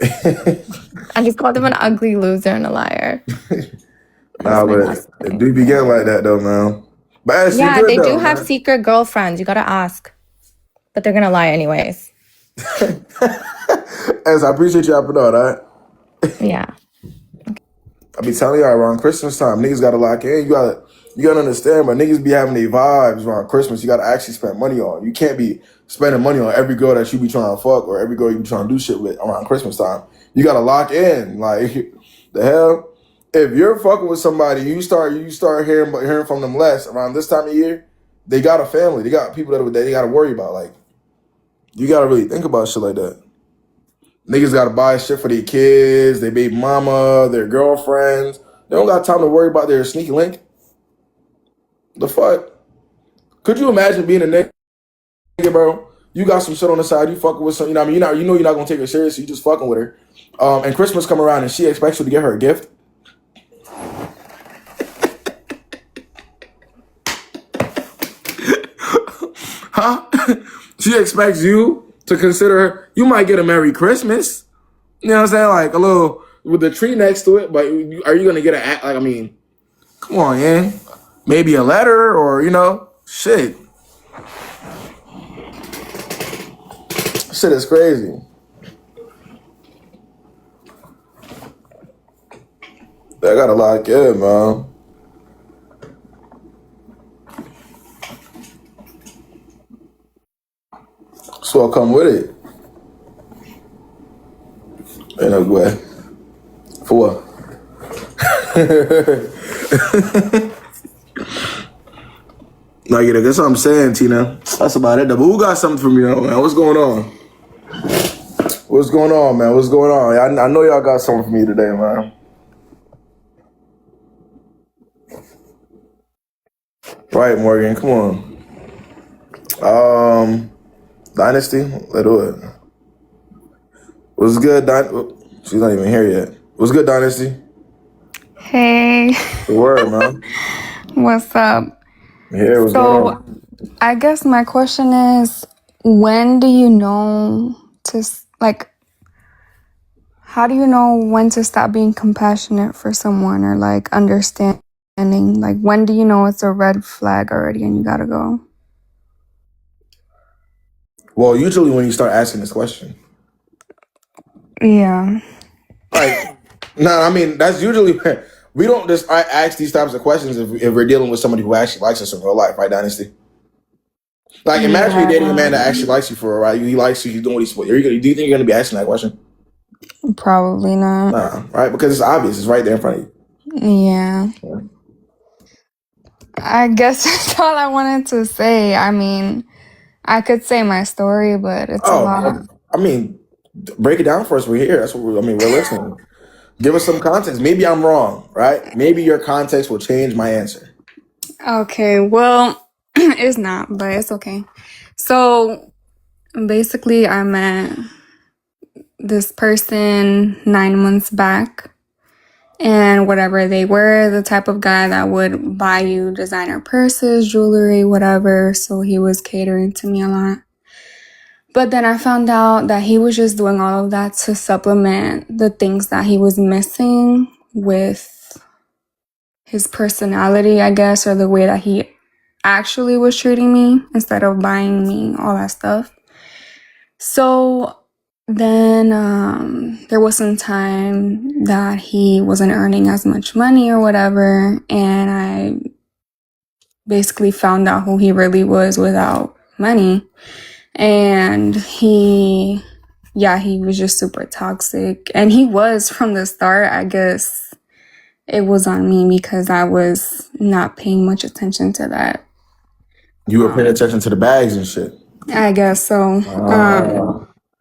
I just called him an ugly loser and a liar. Nah, but it do begin like that, though, man. But they do have secret girlfriends. You gotta ask. But they're gonna lie anyways. As I appreciate you up all right? Yeah. I be telling y'all around Christmas time, niggas gotta lock in. You gotta understand, but niggas be having their vibes around Christmas. You gotta actually spend money on. You can't be spending money on every girl that you be trying to fuck or every girl you be trying to do shit with around Christmas time. You gotta lock in. Like, the hell? If you're fucking with somebody, you start hearing from them less around this time of year, they got a family. They got people that they gotta worry about. Like, you gotta really think about shit like that. Niggas gotta buy shit for their kids, their baby mama, their girlfriends. They don't got time to worry about their sneaky link. The fuck? Could you imagine being a nigga, bro? You got some shit on the side, you fucking with some, you know what I mean? You know you're not gonna take her serious, so you just fucking with her. And Christmas come around and she expects you to get her a gift. Huh? She expects you to consider her. You might get a Merry Christmas. You know what I'm saying? Like a little with the tree next to it, but are you gonna get a, like, I mean, come on, man. Maybe a letter or, you know, shit. Shit is crazy. I gotta lock in, man. So I'll come with it. In a way. For what? No, yeah, that's what I'm saying, Tina. That's about it. But who got something from you, man? What's going on? What's going on, man? What's going on? I know y'all got something for me today, man. Right, Morgan, come on. Dynasty, let's do it. What's good, She's not even here yet. What's good, Dynasty? Hey. The word, man. What's up? Yeah, what's going on? I guess my question is, when do you know to, like, how do you know when to stop being compassionate for someone or, like, understanding? Like, when do you know it's a red flag already and you gotta go? Well, usually when you start asking this question. Yeah. Like, no, I mean, that's usually we don't just ask these types of questions if we're dealing with somebody who actually likes us in real life, right, Dynasty? Like, imagine you're dating a man that actually likes you for a while. He likes you. He's doing what he's supposed. Do you think you're going to be asking that question? Probably not. Nah, right? Because it's obvious. It's right there in front of you. Yeah. I guess that's all I wanted to say. I mean, I could say my story, but it's a lot. I mean, break it down for us. We're here. That's what we're listening. Give us some context. Maybe I'm wrong, right? Maybe your context will change my answer. Okay, well, it's not, but it's okay. So basically, I met this person 9 months back, and whatever, they were the type of guy that would buy you designer purses, jewelry, whatever. So he was catering to me a lot. But then I found out that he was just doing all of that to supplement the things that he was missing with his personality, I guess, or the way that he actually was treating me instead of buying me all that stuff. So then there was some time that he wasn't earning as much money or whatever, and I basically found out who he really was without money. And he was just super toxic. And he was from the start. I guess it was on me because I was not paying much attention to that. You were paying attention to the bags and shit. I guess so.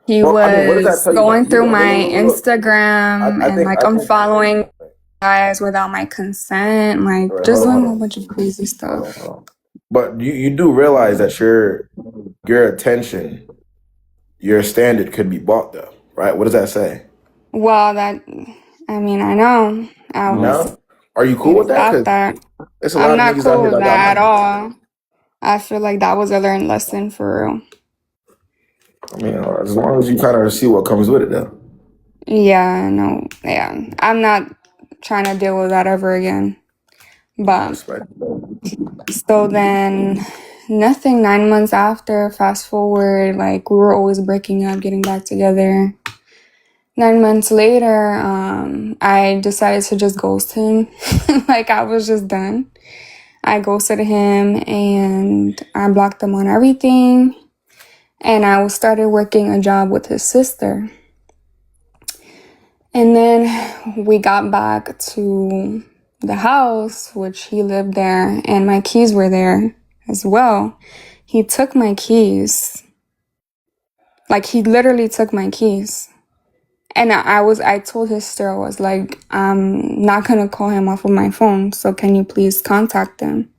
He was going through my Instagram and unfollowing guys without my consent, like just doing a whole bunch of crazy stuff. But you do realize that your attention, your standard could be bought though, right? What does that say? Well, I know. Are you cool with that? I'm not cool with that at all. I feel like that was a learned lesson for real. I mean, as long as you kind of see what comes with it though. Yeah, no. Yeah. I'm not trying to deal with that ever again. But so then nothing, 9 months after, fast forward, like we were always breaking up, getting back together. 9 months later, I decided to just ghost him. Like I was just done. I ghosted him and I blocked him on everything. And I started working a job with his sister. And then we got back to the house, which he lived there, and my keys were there as well. He took my keys. Like, he literally took my keys. And I told his sister, I was like, I'm not gonna call him off of my phone, so can you please contact him?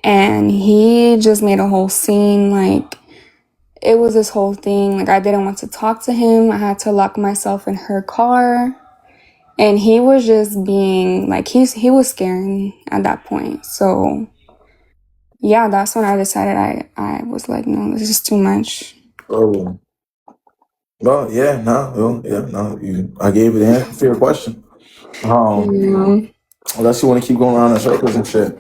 And he just made a whole scene, like, it was this whole thing. Like, I didn't want to talk to him. I had to lock myself in her car. And he was just being, like, he was scaring me at that point. So, yeah, that's when I decided I was like, no, this is too much. Oh. Well, yeah, no. I gave you the answer for your question. Unless you want to keep going around in circles and shit.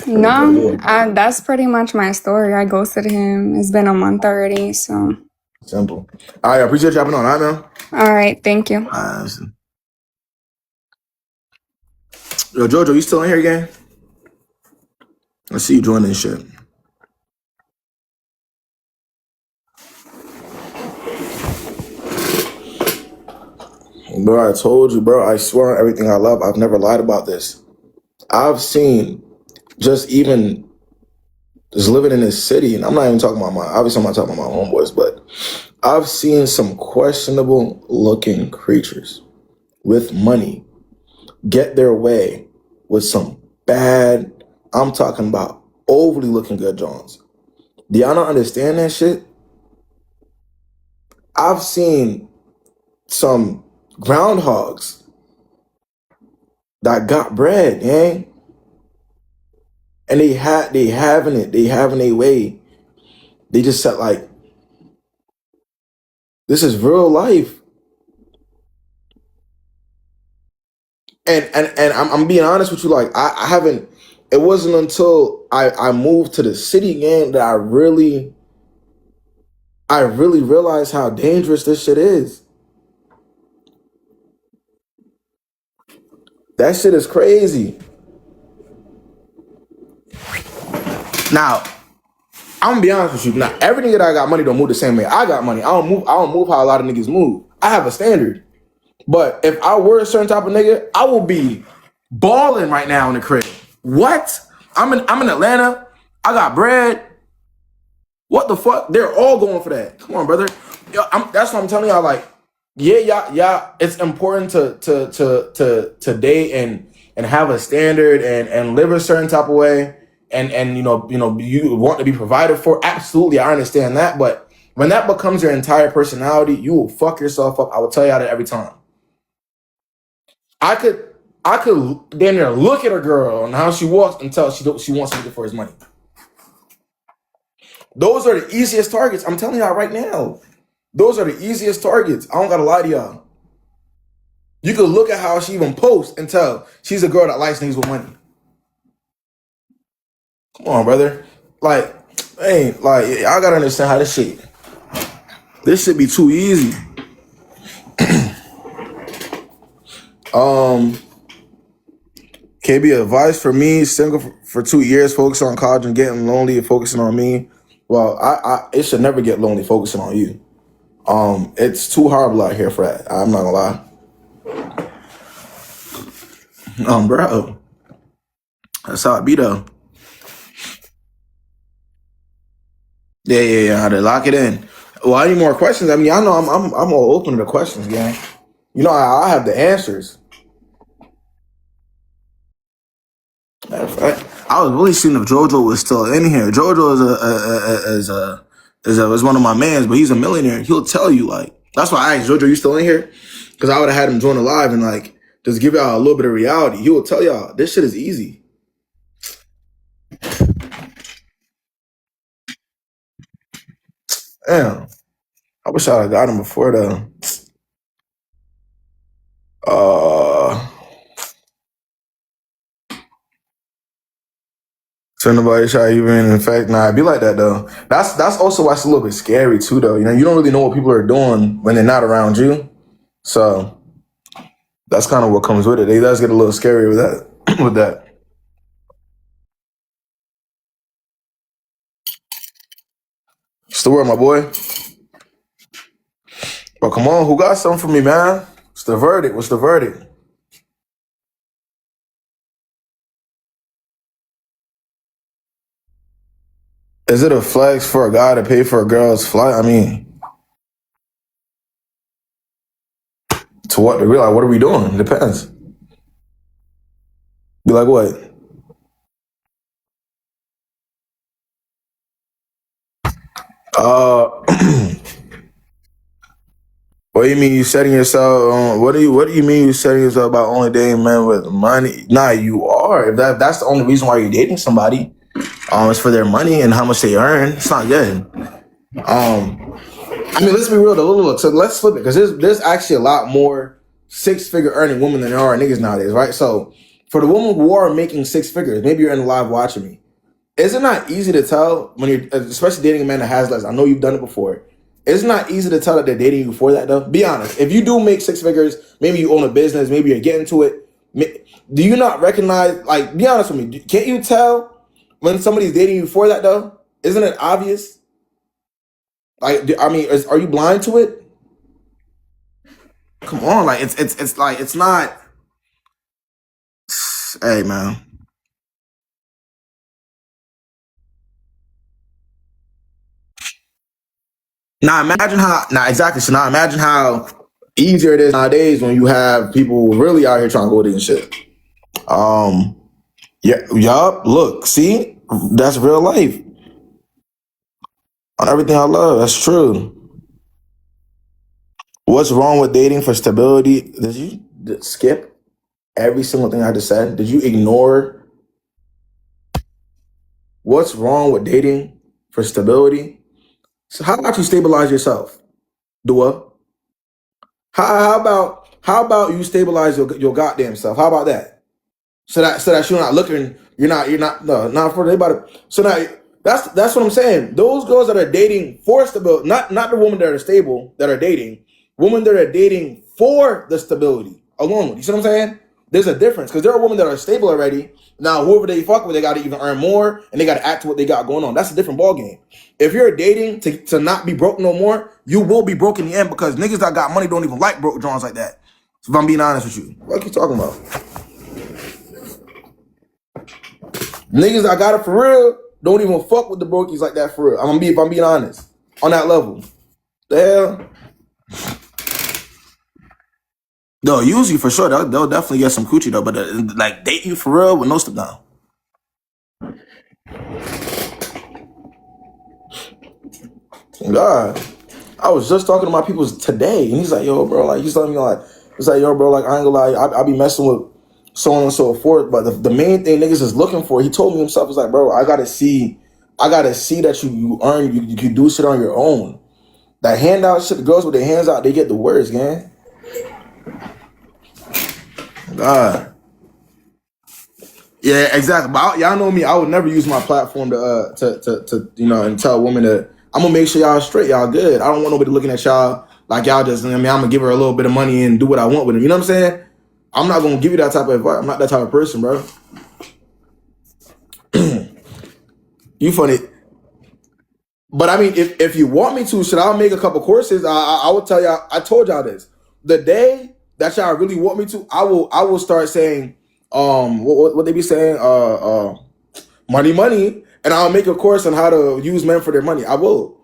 No, that's pretty much my story. I ghosted him. It's been a month already, so. Simple. All right, I appreciate you hopping on. All right, man. All right, thank you. Yo, Jojo, you still in here, gang? I see you joining this shit. Bro, I told you, bro. I swear on everything I love. I've never lied about this. I've seen just living in this city, and I'm not even talking about obviously I'm not talking about my homeboys, but I've seen some questionable looking creatures with money get their way with some bad, I'm talking about overly looking good Johns. Do y'all not understand that shit? I've seen some groundhogs that got bread, gang. And they having a way. They just said, like, this is real life. And I'm being honest with you, like, I haven't, it wasn't until I moved to the city again that I really realized how dangerous this shit is. That shit is crazy. Now, I'm gonna be honest with you. Now, every nigga that I got money don't move the same way I got money. I don't move how a lot of niggas move. I have a standard. But if I were a certain type of nigga, I will be balling right now in the crib. What? I'm in Atlanta. I got bread. What the fuck? They're all going for that. Come on, brother. Yo, that's what I'm telling y'all. Like, yeah. It's important to date and have a standard and live a certain type of way. And you want to be provided for. Absolutely, I understand that. But when that becomes your entire personality, you will fuck yourself up. I will tell y'all that every time. I could damn near look at a girl and how she walks and tell she wants something for his money. Those are the easiest targets. I'm telling y'all right now. Those are the easiest targets. I don't gotta lie to y'all. You could look at how she even posts and tell she's a girl that likes niggas with money. Come on, brother. Like, hey, like, I gotta understand how this shit be too easy. KB, advice for me, single for 2 years, focusing on college and getting lonely and focusing on me. Well, it should never get lonely focusing on you. It's too horrible out here for that. I'm not gonna lie. Bro. That's how it be though. Yeah. How to lock it in. Well, any more questions? I mean, I know I'm all open to the questions, gang. You know, I have the answers. Matter of fact, I was really seeing if JoJo was still in here. JoJo is one of my mans, but he's a millionaire. He'll tell you, like, that's why I asked JoJo, you still in here? Because I would have had him join the live and like just give y'all a little bit of reality. He will tell y'all this shit is easy. Damn. I wish I had got him before though. So nobody shot you in fact, nah, it'd be like that though. That's also why it's a little bit scary too though. You know, you don't really know what people are doing when they're not around you. So that's kind of what comes with it. It does get a little scary with that. with that. What's the word, my boy? But come on, who got something for me, man? What's the verdict? What's the verdict? Is it a flex for a guy to pay for a girl's flight? I mean, to what degree? Like, what are we doing? It depends. Be like, what? What do you mean you setting yourself? What do you mean you setting yourself about only dating men with money? Nah, you are. If that's the only reason why you're dating somebody, it's for their money and how much they earn. It's not good. I mean, let's be real. So let's flip it because there's actually a lot more 6-figure earning women than there are niggas nowadays, right? So for the women who are making 6 figures, maybe you're in the live watching me. Is it not easy to tell when you're, especially dating a man that has less? I know you've done it before. It's not easy to tell that they're dating you for that, though. Be honest. If you do make 6 figures, maybe you own a business, maybe you're getting to it. Do you not recognize? Like, be honest with me. Can't you tell when somebody's dating you for that, though? Isn't it obvious? Like, I mean, are you blind to it? Come on, like it's like it's not. Hey, man. Now imagine how. Now exactly. So now imagine how easier it is nowadays when you have people really out here trying to go in shit. Yeah, yup. Look, see, that's real life. On everything I love, that's true. What's wrong with dating for stability? Did you skip every single thing I just said? Did you ignore what's wrong with dating for stability? So how about you stabilize yourself, Dua? How about you stabilize your goddamn self? How about that? So that you're not looking, not for anybody. So now that's what I'm saying. Those girls that are dating for stability, not the women that are stable that are dating, women that are dating for the stability alone. You see what I'm saying? There's a difference because there are women that are stable already. Now, whoever they fuck with, they got to even earn more and they got to act to what they got going on. That's a different ballgame. If you're dating to not be broke no more, you will be broke in the end because niggas that got money don't even like broke Johns like that. So if I'm being honest with you, what are you talking about? Niggas that got it for real don't even fuck with the brokies like that for real. If I'm being honest, on that level. The hell? No, usually for sure they'll definitely get some coochie though, but like date you for real with no step down. God, I was just talking to my people today, and he's like, "Yo, bro, like he's telling me like, it's like, yo, bro, like I ain't gonna lie, I be messing with so on and so forth, but the main thing niggas is looking for, he told me himself, is like, bro, I gotta see that you earn, you do shit on your own. That handout shit, the girls with their hands out, they get the worst, gang. God. Yeah, exactly. But y'all know me. I would never use my platform to and tell women that I'm gonna make sure y'all straight, y'all good. I don't want nobody looking at y'all like y'all just. I'm gonna give her a little bit of money and do what I want with them. You know what I'm saying? I'm not gonna give you that type of advice. I'm not that type of person, bro. You funny. But I mean, if you want me to, should I make a couple courses? I will tell y'all. I told y'all this. The day that y'all really want me to, I will start saying, what they be saying, money, and I'll make a course on how to use men for their money. I will.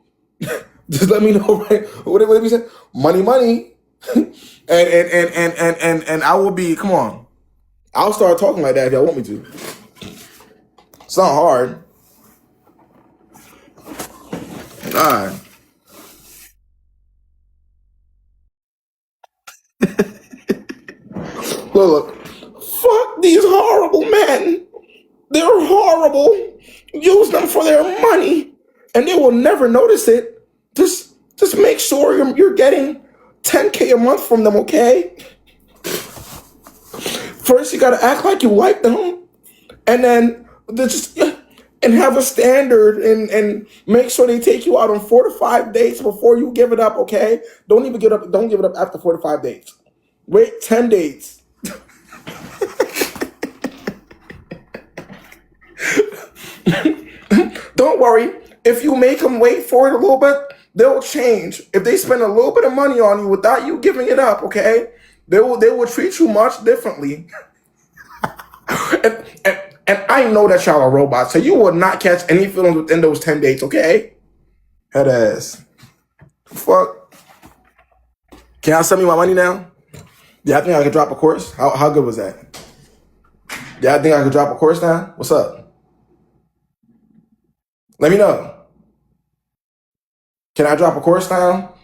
Just let me know, right? What they be saying? Money, and I will be. Come on, I'll start talking like that if y'all want me to. It's not hard. God. Look, fuck these horrible men. They're horrible. Use them for their money, and they will never notice it. Just make sure you're getting $10K a month from them, okay? First, you gotta act like you like them, and then and have a standard and make sure they take you out on 4 to 5 dates before you give it up, okay? Don't give it up after 4 to 5 dates. Wait 10 dates. Don't worry. If you make them wait for it a little bit, they'll change. If they spend a little bit of money on you without you giving it up, okay, they will treat you much differently. and I know that y'all are robots, so you will not catch any feelings within those 10 dates, okay? Head ass. Fuck. Can y'all send me my money now? Yeah, I think I could drop a course. How good was that? Yeah, I think I could drop a course now. What's up? Let me know. Can I drop a course now?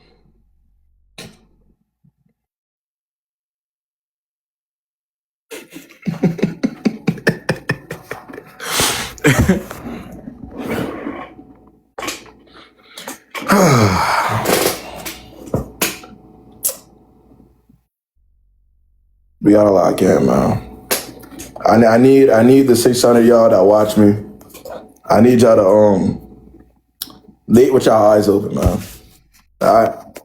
We got a lot, again, man. I need the 600 y'all that watch me. I need y'all to date with y'all eyes open, man. All right,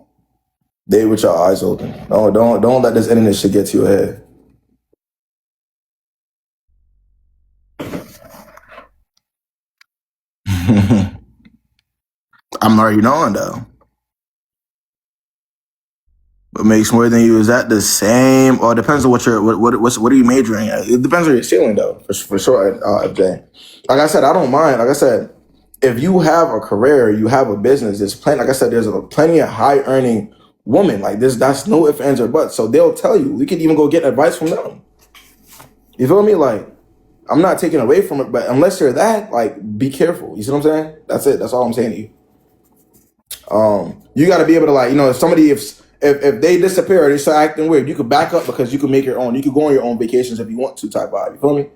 date with y'all eyes open. Don't let this internet shit get to your head. I'm already knowing though. What makes more than you, is that the same, or it depends on what are you majoring at? It depends on your ceiling though, for sure. Jay, like I said, I don't mind. Like I said, if you have a career, you have a business, there's plenty. Like I said, there's plenty of high earning women like this. That's no ifs, ands, or buts. So they'll tell you. We could even go get advice from them. You feel me? Like, I'm not taking away from it, but unless you're that, like, be careful. You see what I'm saying? That's it. That's all I'm saying to you. You got to be able to, like, if somebody, if they disappear or they start acting weird, you could back up because you can make your own. You could go on your own vacations if you want to, type vibe. You feel me?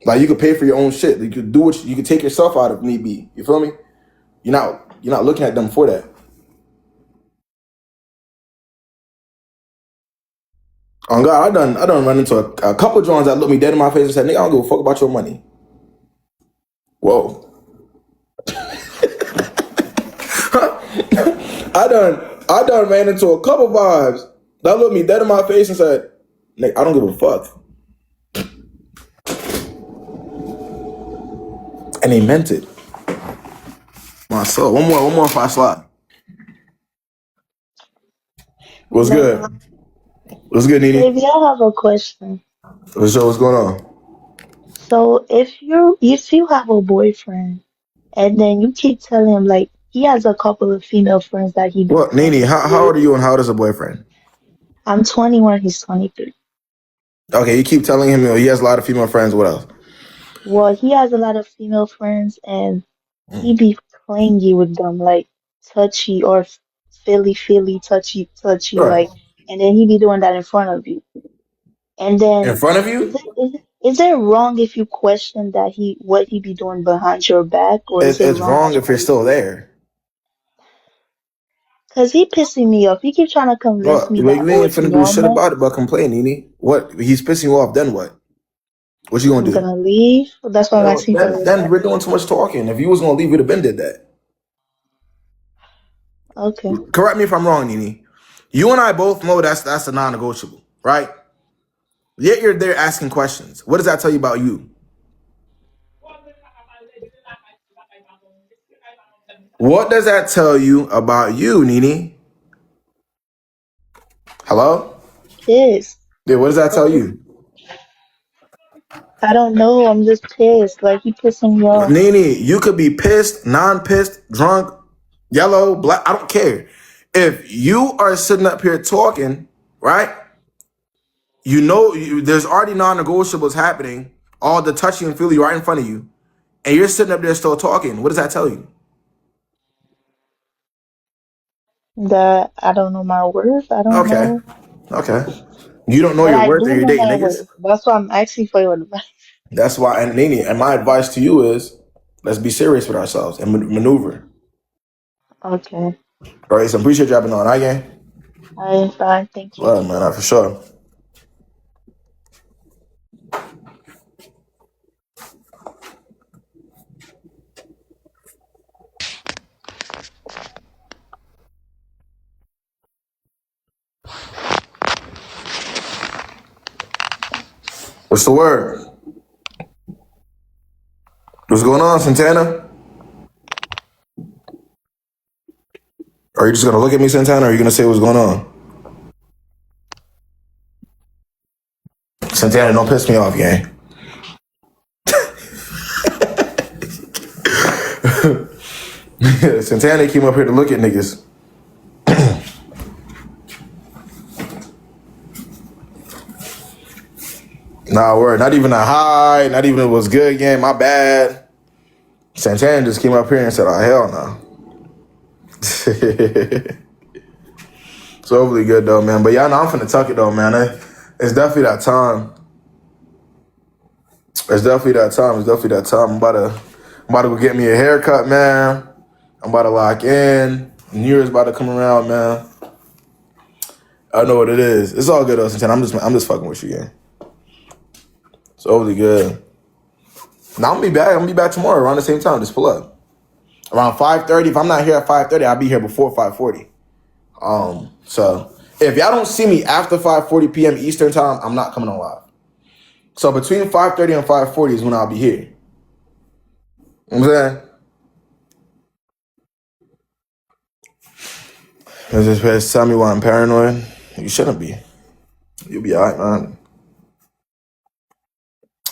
Like, you could pay for your own shit. You could do you could take yourself out if need be. You feel me? You're not looking at them for that. On God, I done run into a couple of Johns that looked me dead in my face and said, "Nigga, I don't give a fuck about your money." Whoa. I done ran into a couple vibes that looked me dead in my face and said, "Nigga, I don't give a fuck." And they meant it. My soul. One more if I slide. What's good? What's good, Nene? Baby, I have a question. What's going on? So if you have a boyfriend and then you keep telling him like he has a couple of female friends that he be Well, Nene, playing how with. old are you and how old is a boyfriend? I'm 21, he's 23. Okay, you keep telling him he has a lot of female friends. What else? Well, he has a lot of female friends and he be clingy with them, like touchy or feely, touchy, Right. like, and then he be doing that in front of you. And In then front of is you? it wrong if you question that what he be doing behind your back, or is it It's wrong wrong that if you're still there. Cause he pissing me off. He keep trying to convince Well, me that you oh ain't it's finna do shit normal. about it but complain, Nene. What? He's pissing you off, then what? What you gonna I'm do? gonna leave. That's why I'm Well, asking for your then advice. we're doing too much talking. If you was gonna leave, we'd have been did that. Okay. Correct me if I'm wrong, Nene. You and I both know that's a non-negotiable, right? Yet you're there asking questions. What does that tell you about you? What does that tell you about you, Nene? Hello? Pissed. Yeah, what does that tell you? I don't know. I'm just pissed. Like he pissing me off. Nene, you could be pissed, non-pissed, drunk, yellow, black, I don't care. If you are sitting up here talking, right? There's already non-negotiables happening, all the touchy and feely right in front of you, and you're sitting up there still talking. What does that tell you? That I don't know my worth. I don't Okay. know. Okay. You don't know But your I worth or do you're know dating my niggas? worth. That's why I'm asking for your advice. That's why, and Nene, and my advice to you is, let's be serious with ourselves and maneuver. Okay. All right, so appreciate you dropping on. Hi, gang. I am fine. Thank you. Well, man, for sure. What's the word? What's going on, Santana? Are you just gonna look at me, Santana, or are you gonna say what's going on? Santana, don't piss me off, gang. Santana came up here to look at niggas. Nah, word. Not even a hi. Not even it was good, gang. My bad. Santana just came up here and said, "Oh hell no." It's overly good though, man. But y'all know I'm finna tuck it though, man. It's definitely that time. It's definitely that time. I'm about to go get me a haircut, man. I'm about to lock in. New Year's about to come around, man. I know what it is. It's all good though, Santana. I'm just fucking with you, gang. It's overly good. Now I'm gonna be back tomorrow around the same time. Just pull up. Around 5:30. If I'm not here at 5:30, I'll be here before 5:40. So if y'all don't see me after 5:40 p.m. Eastern time, I'm not coming on live. So between 5:30 and 5:40 is when I'll be here. You know what I'm saying? Is this tell me why I'm paranoid? You shouldn't be. You'll be alright, man.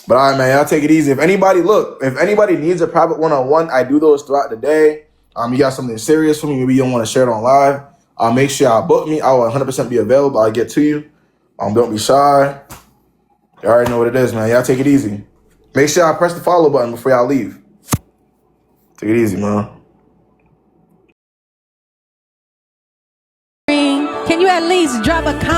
But all right, man, y'all take it easy. If anybody needs a private one-on-one, I do those throughout the day. You got something serious for me, maybe you don't want to share it on live. Make sure y'all book me. I will 100% be available. I'll get to you. Don't be shy. You already know what it is, man. Y'all take it easy. Make sure y'all press the follow button before y'all leave. Take it easy, man. Can you at least drop a comment?